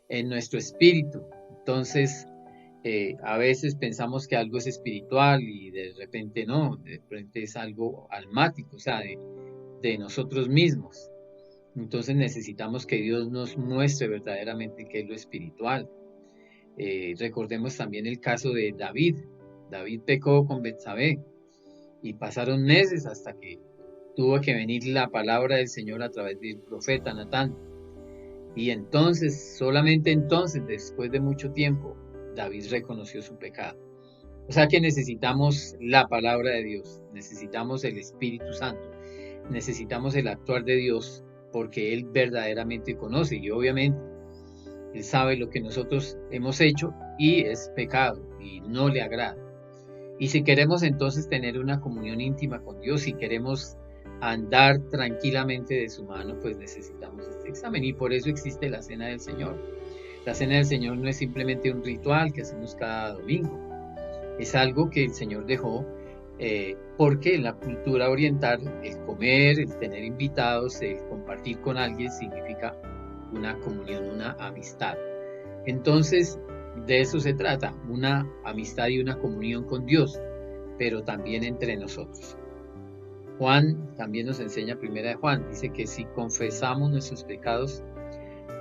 en nuestro espíritu, entonces a veces pensamos que algo es espiritual y de repente no, de repente es algo almático, o sea, de nosotros mismos. Entonces necesitamos que Dios nos muestre verdaderamente qué es lo espiritual. Recordemos también el caso de David. David pecó con Betsabé y pasaron meses hasta que tuvo que venir la palabra del Señor a través del profeta Natán. Y entonces, solamente entonces, después de mucho tiempo, David reconoció su pecado. O sea que necesitamos la palabra de Dios, necesitamos el Espíritu Santo, necesitamos el actuar de Dios, porque Él verdaderamente conoce y obviamente Él sabe lo que nosotros hemos hecho y es pecado y no le agrada. Y si queremos entonces tener una comunión íntima con Dios, si queremos andar tranquilamente de su mano, pues necesitamos este examen y por eso existe la Cena del Señor. La Cena del Señor no es simplemente un ritual que hacemos cada domingo, es algo que el Señor dejó porque en la cultura oriental el comer, el tener invitados, el compartir con alguien significa una comunión, una amistad. Entonces de eso se trata, una amistad y una comunión con Dios, pero también entre nosotros. Juan también nos enseña, primera de Juan, dice que si confesamos nuestros pecados,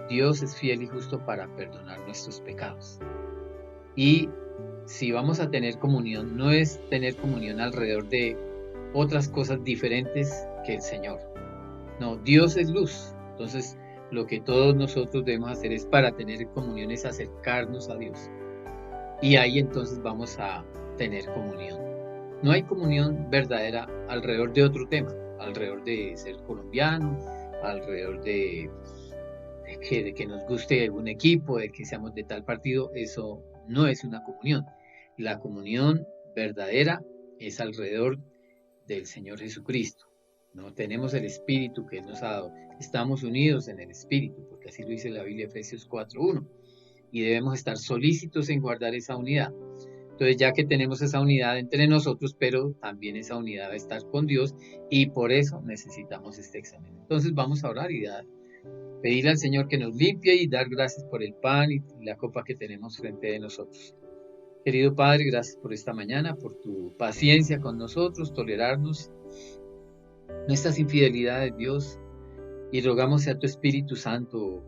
Dios es fiel y justo para perdonar nuestros pecados. Y si vamos a tener comunión, no es tener comunión alrededor de otras cosas diferentes que el Señor. No, Dios es luz. Entonces, lo que todos nosotros debemos hacer es para tener comunión, es acercarnos a Dios. Y ahí entonces vamos a tener comunión. No hay comunión verdadera alrededor de otro tema, alrededor de ser colombiano, alrededor de que nos guste un equipo, de que seamos de tal partido. Eso no es una comunión. La comunión verdadera es alrededor del Señor Jesucristo. No tenemos el Espíritu que Él nos ha dado. Estamos unidos en el Espíritu, porque así lo dice la Biblia, Efesios 4:1. Y debemos estar solícitos en guardar esa unidad. Entonces, ya que tenemos esa unidad entre nosotros, pero también esa unidad va a estar con Dios, y por eso necesitamos este examen. Entonces, vamos a orar y pedirle al Señor que nos limpie y dar gracias por el pan y la copa que tenemos frente de nosotros. Querido Padre, gracias por esta mañana, por tu paciencia con nosotros, tolerarnos nuestras infidelidades, Dios, y rogamos a tu Espíritu Santo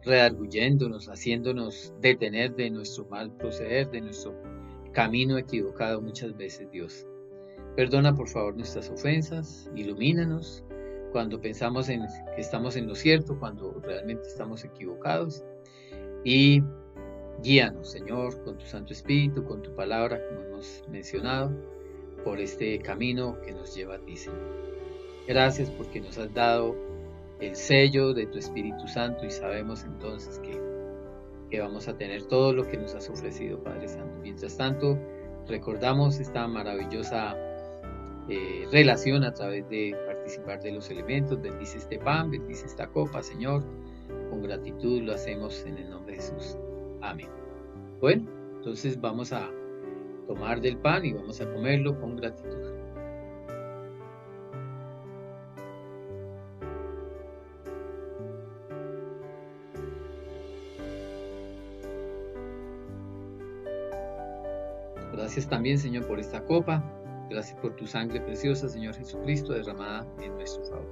redarguyéndonos, haciéndonos detener de nuestro mal proceder, de nuestro camino equivocado muchas veces, Dios. Perdona por favor nuestras ofensas, ilumínanos cuando pensamos que estamos en lo cierto, cuando realmente estamos equivocados, y guíanos, Señor, con tu Santo Espíritu, con tu palabra, como hemos mencionado, por este camino que nos lleva a ti, Señor. Gracias porque nos has dado el sello de tu Espíritu Santo y sabemos entonces que vamos a tener todo lo que nos has ofrecido, Padre Santo. Mientras tanto, recordamos esta maravillosa relación a través de participar de los elementos. Bendice este pan, bendice esta copa, Señor. Con gratitud lo hacemos en el nombre de Jesús. Amén. Bueno, entonces vamos a tomar del pan y vamos a comerlo con gratitud. Gracias también, Señor, por esta copa. Gracias por tu sangre preciosa, Señor Jesucristo, derramada en nuestro favor.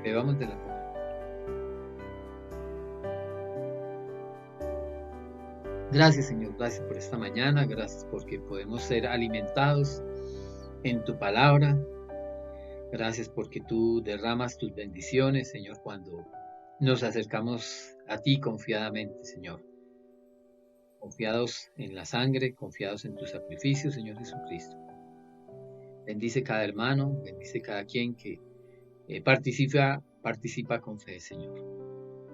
Bebamos de la copa. Gracias, Señor, gracias por esta mañana, gracias porque podemos ser alimentados en tu palabra. Gracias porque tú derramas tus bendiciones, Señor, cuando nos acercamos a ti confiadamente, Señor. Confiados en la sangre, confiados en tu sacrificio, Señor Jesucristo. Bendice cada hermano, bendice cada quien que participa con fe, Señor.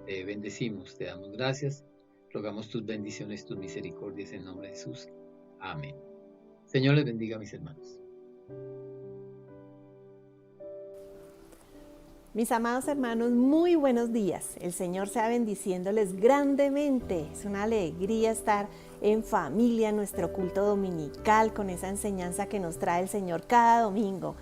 Te bendecimos, te damos gracias. Rogamos tus bendiciones, tus misericordias en nombre de Jesús. Amén. Señor les bendiga a mis hermanos. Mis amados hermanos, muy buenos días. El Señor sea bendiciéndoles grandemente. Es una alegría estar en familia, en nuestro culto dominical, con esa enseñanza que nos trae el Señor cada domingo.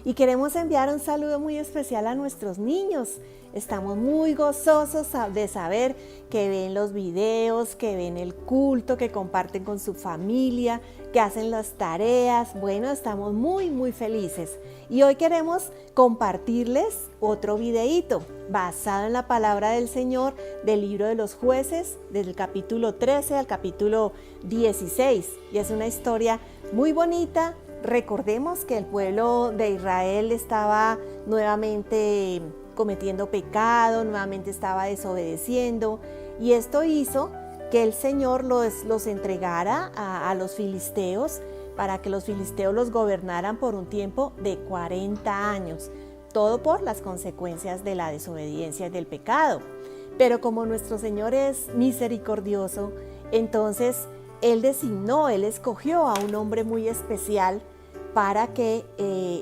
Y queremos enviar un saludo muy especial a nuestros niños. Estamos muy gozosos de saber que ven los videos, que ven el culto, que comparten con su familia, que hacen las tareas. Bueno, estamos muy felices. Y hoy queremos compartirles otro videíto basado en la palabra del Señor del libro de los Jueces, del capítulo 13 al capítulo 16. Y es una historia muy bonita. Recordemos que el pueblo de Israel estaba nuevamente cometiendo pecado, nuevamente estaba desobedeciendo, y esto hizo que el Señor los entregara a los filisteos para que los filisteos los gobernaran por un tiempo de 40 años, todo por las consecuencias de la desobediencia y del pecado. Pero como nuestro Señor es misericordioso, entonces Él escogió a un hombre muy especial para que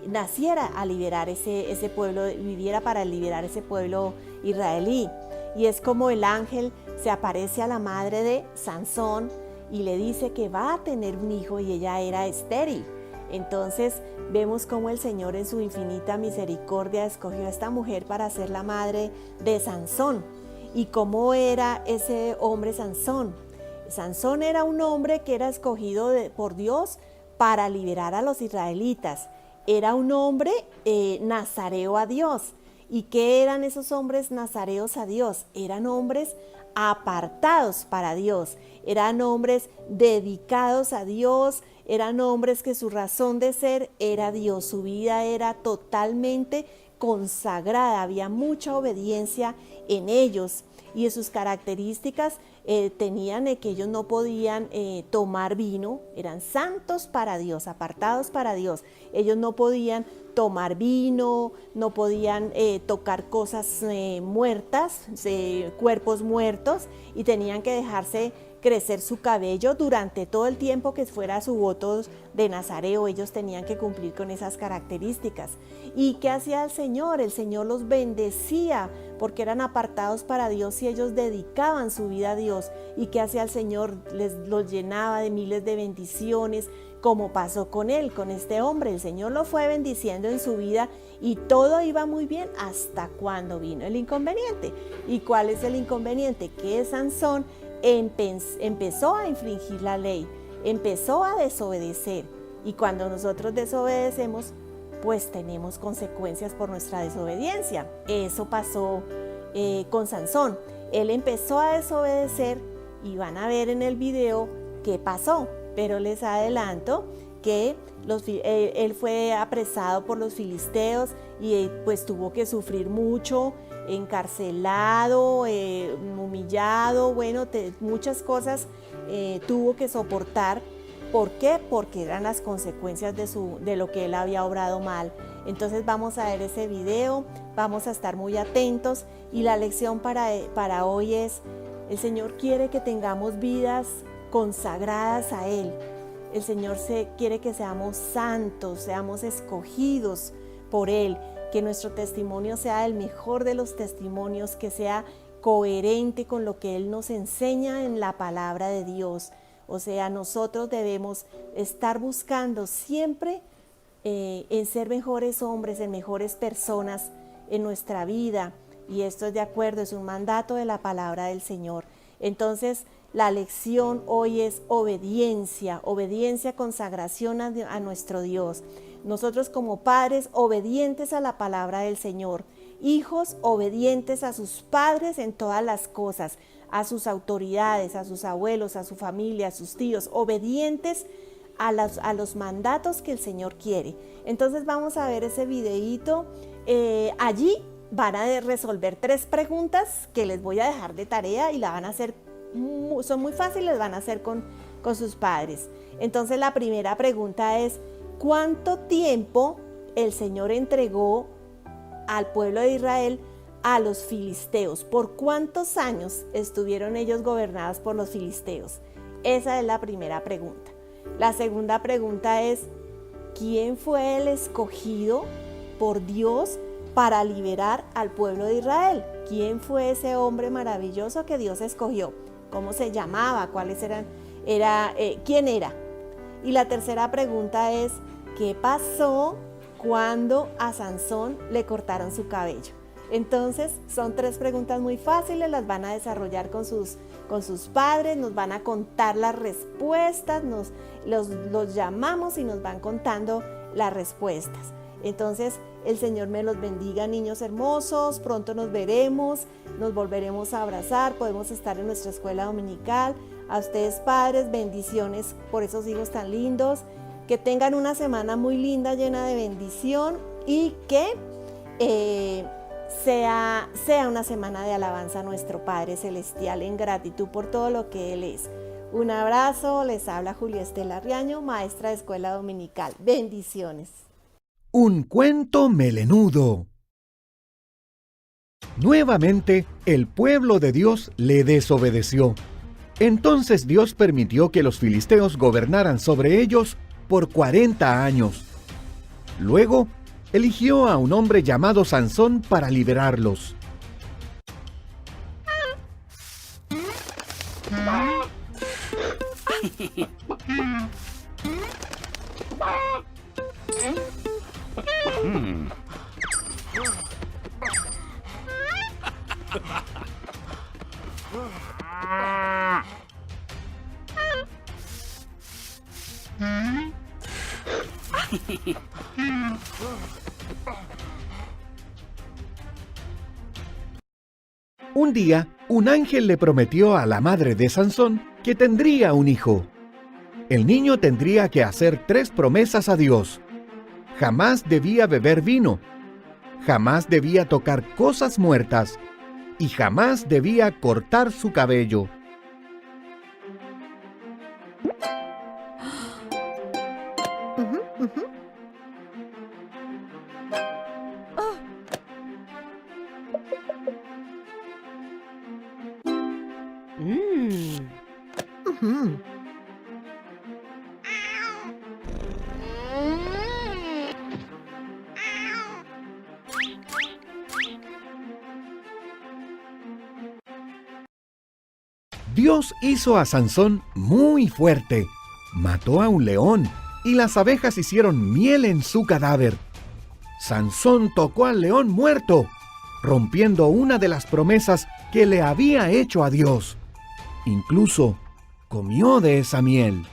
naciera a liberar ese pueblo, viviera para liberar ese pueblo israelí. Y es como el ángel se aparece a la madre de Sansón y le dice que va a tener un hijo, y ella era estéril. Entonces vemos cómo el Señor en su infinita misericordia escogió a esta mujer para ser la madre de Sansón. ¿Y cómo era ese hombre Sansón? Sansón era un hombre que era escogido por Dios para liberar a los israelitas. Era un hombre nazareo a Dios. ¿Y qué eran esos hombres nazareos a Dios? Eran hombres apartados para Dios, eran hombres dedicados a Dios, eran hombres que su razón de ser era Dios, su vida era totalmente consagrada, había mucha obediencia en ellos. Y en sus características tenían que ellos no podían tomar vino, eran santos para Dios, apartados para Dios. Ellos no podían tomar vino, no podían tocar cosas muertas, cuerpos muertos, y tenían que dejarse crecer su cabello durante todo el tiempo que fuera su voto de nazareo. Ellos tenían que cumplir con esas características. ¿Y qué hacía el Señor? El Señor los bendecía porque eran apartados para Dios y ellos dedicaban su vida a Dios. ¿Y qué hacía el Señor? Los llenaba de miles de bendiciones, como pasó con él, con este hombre. El Señor lo fue bendiciendo en su vida y todo iba muy bien hasta cuando vino el inconveniente. ¿Y cuál es el inconveniente? Que Sansón empezó a infringir la ley, empezó a desobedecer, y cuando nosotros desobedecemos, pues tenemos consecuencias por nuestra desobediencia. Eso pasó con Sansón. Él empezó a desobedecer y van a ver en el video qué pasó, pero les adelanto que él fue apresado por los filisteos y pues tuvo que sufrir mucho, encarcelado, humillado, bueno, muchas cosas tuvo que soportar. ¿Por qué? Porque eran las consecuencias de lo que él había obrado mal. Entonces vamos a ver ese video, vamos a estar muy atentos, y la lección para hoy es: el Señor quiere que tengamos vidas consagradas a Él. El Señor quiere que seamos santos, seamos escogidos por Él, que nuestro testimonio sea el mejor de los testimonios, que sea coherente con lo que Él nos enseña en la palabra de Dios. O sea, nosotros debemos estar buscando siempre en ser mejores hombres, en mejores personas en nuestra vida. Y esto es de acuerdo, es un mandato de la palabra del Señor. Entonces, la lección hoy es obediencia, consagración a nuestro Dios. Nosotros como padres obedientes a la palabra del Señor, hijos obedientes a sus padres en todas las cosas, a sus autoridades, a sus abuelos, a su familia, a sus tíos, obedientes a los mandatos que el Señor quiere. Entonces vamos a ver ese videíto. Allí van a resolver 3 preguntas que les voy a dejar de tarea y la van a hacer, son muy fáciles, van a hacer con sus padres. Entonces la primera pregunta es: ¿cuánto tiempo el Señor entregó al pueblo de Israel a los filisteos? ¿Por cuántos años estuvieron ellos gobernados por los filisteos? Esa es la primera pregunta. La segunda pregunta es: ¿quién fue el escogido por Dios para liberar al pueblo de Israel? ¿Quién fue ese hombre maravilloso que Dios escogió? ¿Cómo se llamaba? ¿Quién era? Y la tercera pregunta es: ¿qué pasó cuando a Sansón le cortaron su cabello? Entonces, son 3 preguntas muy fáciles, las van a desarrollar con sus padres, nos van a contar las respuestas, los llamamos y nos van contando las respuestas. Entonces, el Señor me los bendiga, niños hermosos. Pronto nos veremos, nos volveremos a abrazar, podemos estar en nuestra escuela dominical. A ustedes, padres, bendiciones por esos hijos tan lindos. Que tengan una semana muy linda, llena de bendición, y que sea una semana de alabanza a nuestro Padre Celestial en gratitud por todo lo que Él es. Un abrazo, les habla Julia Estela Riaño, maestra de escuela dominical. Bendiciones. Un cuento melenudo. Nuevamente, el pueblo de Dios le desobedeció. Entonces Dios permitió que los filisteos gobernaran sobre ellos por 40 años. Luego, eligió a un hombre llamado Sansón para liberarlos. Un día, un ángel le prometió a la madre de Sansón que tendría un hijo. El niño tendría que hacer 3 promesas a Dios. Jamás debía beber vino, jamás debía tocar cosas muertas y jamás debía cortar su cabello. Dios hizo a Sansón muy fuerte, mató a un león y las abejas hicieron miel en su cadáver. Sansón tocó al león muerto, rompiendo una de las promesas que le había hecho a Dios. Incluso comió de esa miel.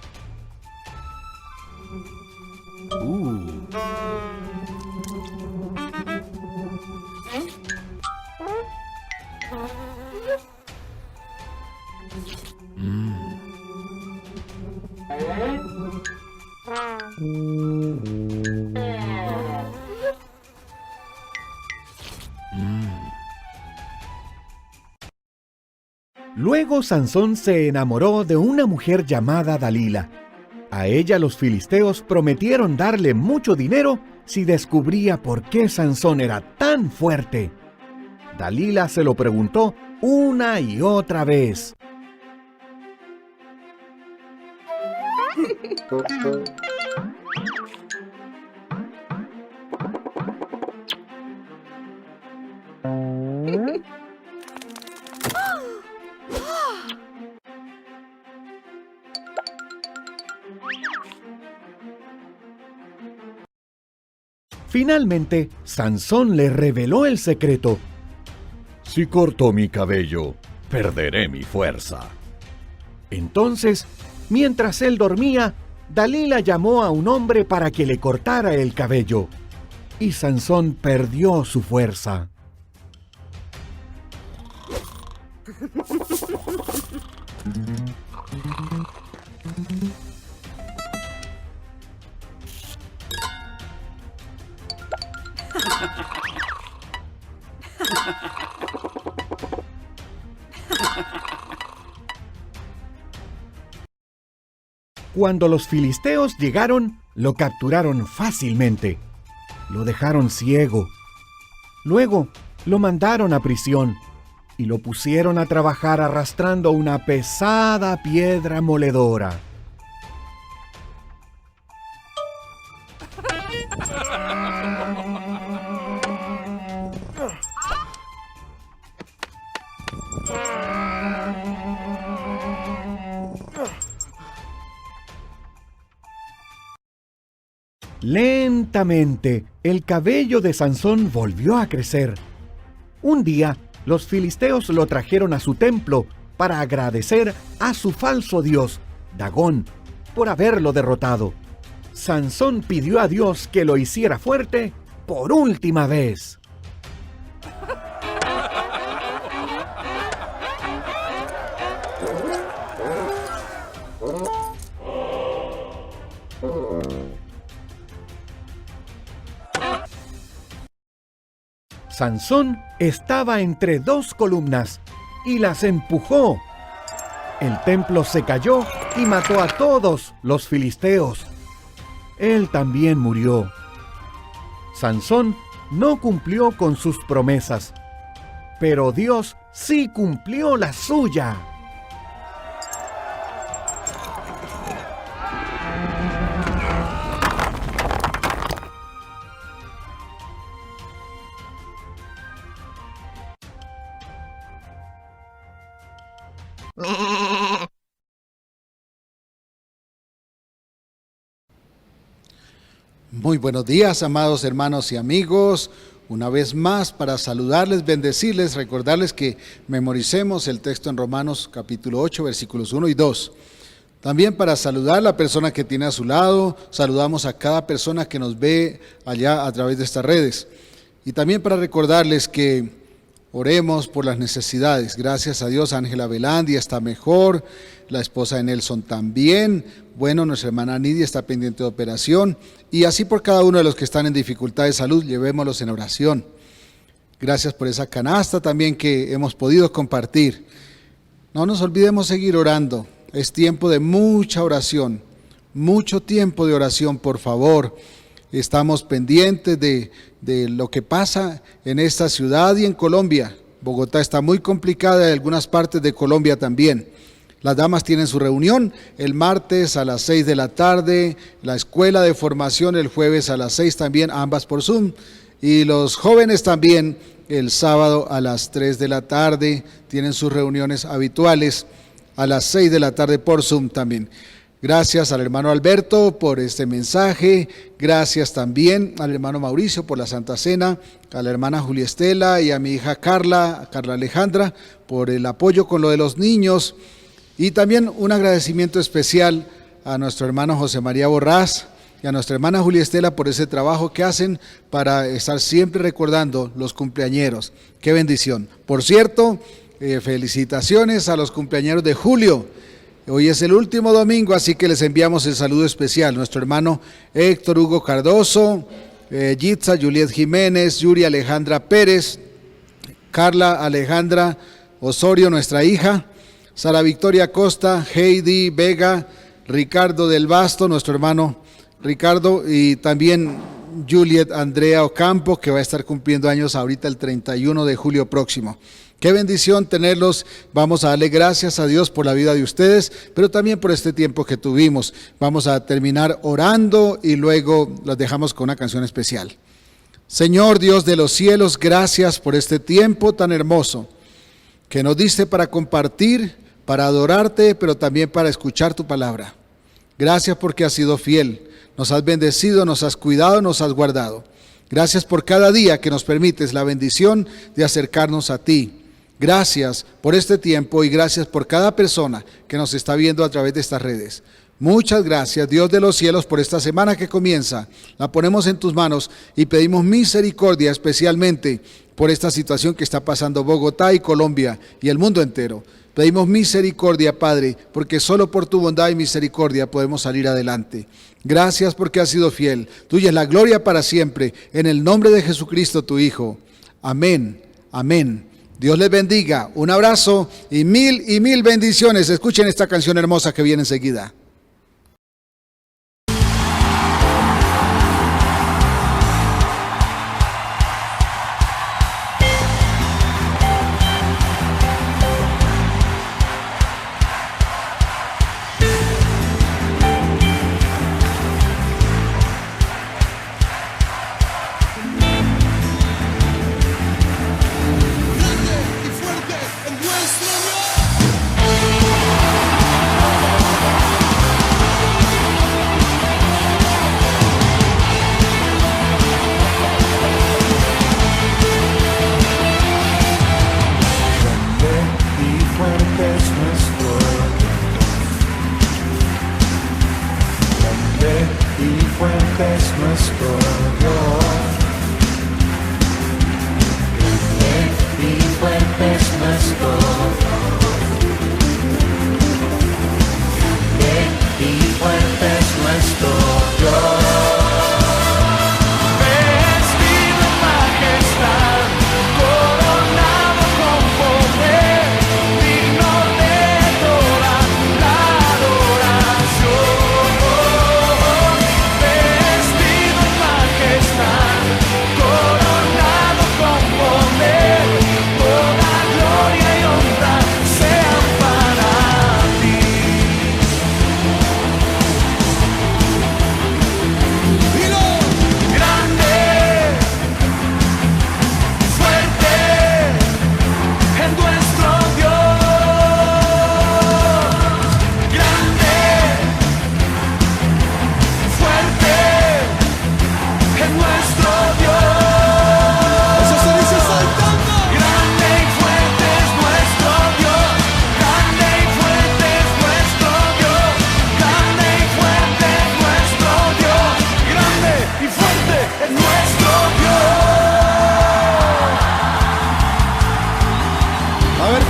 Luego Sansón se enamoró de una mujer llamada Dalila. A ella los filisteos prometieron darle mucho dinero si descubría por qué Sansón era tan fuerte. Dalila se lo preguntó una y otra vez. Finalmente, Sansón le reveló el secreto. Si corto mi cabello, perderé mi fuerza. Entonces, mientras él dormía, Dalila llamó a un hombre para que le cortara el cabello, y Sansón perdió su fuerza. Cuando los filisteos llegaron, lo capturaron fácilmente. Lo dejaron ciego. Luego, lo mandaron a prisión y lo pusieron a trabajar arrastrando una pesada piedra moledora. Lentamente, el cabello de Sansón volvió a crecer. Un día, los filisteos lo trajeron a su templo para agradecer a su falso dios, Dagón, por haberlo derrotado. Sansón pidió a Dios que lo hiciera fuerte por última vez. Sansón estaba entre dos columnas y las empujó. El templo se cayó y mató a todos los filisteos. Él también murió. Sansón no cumplió con sus promesas, pero Dios sí cumplió la suya. Muy buenos días, amados hermanos y amigos. Una vez más, para saludarles, bendecirles, recordarles que memoricemos el texto en Romanos capítulo 8, versículos 1 y 2. También para saludar a la persona que tiene a su lado, saludamos a cada persona que nos ve allá a través de estas redes. Y también para recordarles que oremos por las necesidades. Gracias a Dios, Ángela Belandi está mejor, la esposa de Nelson también. Bueno, nuestra hermana Nidia está pendiente de operación. Y así por cada uno de los que están en dificultad de salud, llevémoslos en oración. Gracias por esa canasta también que hemos podido compartir. No nos olvidemos seguir orando. Es tiempo de mucha oración, mucho tiempo de oración, por favor. Estamos pendientes de lo que pasa en esta ciudad y en Colombia. Bogotá está muy complicada y algunas partes de Colombia también. Las damas tienen su reunión el martes a las 6 de la tarde, la escuela de formación el jueves a las 6 también, ambas por Zoom. Y los jóvenes también el sábado a las 3 de la tarde tienen sus reuniones habituales a las 6 de la tarde por Zoom también. Gracias al hermano Alberto por este mensaje, gracias también al hermano Mauricio por la Santa Cena, a la hermana Julia Estela y a mi hija Carla Alejandra por el apoyo con lo de los niños, y también un agradecimiento especial a nuestro hermano José María Borrás y a nuestra hermana Julia Estela por ese trabajo que hacen para estar siempre recordando los cumpleañeros. ¡Qué bendición! Por cierto, felicitaciones a los cumpleañeros de julio. Hoy es el último domingo, así que les enviamos el saludo especial. Nuestro hermano Héctor Hugo Cardoso, Yitza Juliet Jiménez, Yuri Alejandra Pérez, Carla Alejandra Osorio, nuestra hija, Sara Victoria Costa, Heidi Vega, Ricardo del Basto, nuestro hermano Ricardo, y también Juliet Andrea Ocampo, que va a estar cumpliendo años ahorita el 31 de julio próximo. Qué bendición tenerlos. Vamos a darle gracias a Dios por la vida de ustedes, pero también por este tiempo que tuvimos. Vamos a terminar orando y luego los dejamos con una canción especial. Señor Dios de los cielos, gracias por este tiempo tan hermoso que nos diste para compartir, para adorarte, pero también para escuchar tu palabra. Gracias porque has sido fiel, nos has bendecido, nos has cuidado, nos has guardado. Gracias por cada día que nos permites la bendición de acercarnos a ti. Gracias por este tiempo y gracias por cada persona que nos está viendo a través de estas redes. Muchas gracias, Dios de los cielos, por esta semana que comienza. La ponemos en tus manos y pedimos misericordia especialmente por esta situación que está pasando Bogotá y Colombia y el mundo entero. Pedimos misericordia, Padre, porque solo por tu bondad y misericordia podemos salir adelante. Gracias porque has sido fiel. Tuya es la gloria para siempre. En el nombre de Jesucristo, tu Hijo. Amén. Amén. Dios les bendiga. Un abrazo y mil bendiciones. Escuchen esta canción hermosa que viene enseguida.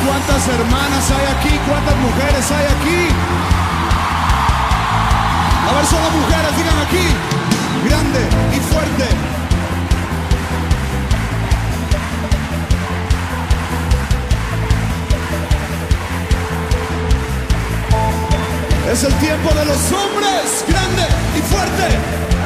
¿Cuántas hermanas hay aquí? ¿Cuántas mujeres hay aquí? A ver, solo mujeres, digan aquí. Grande y fuerte. Es el tiempo de los hombres. Grande y fuerte.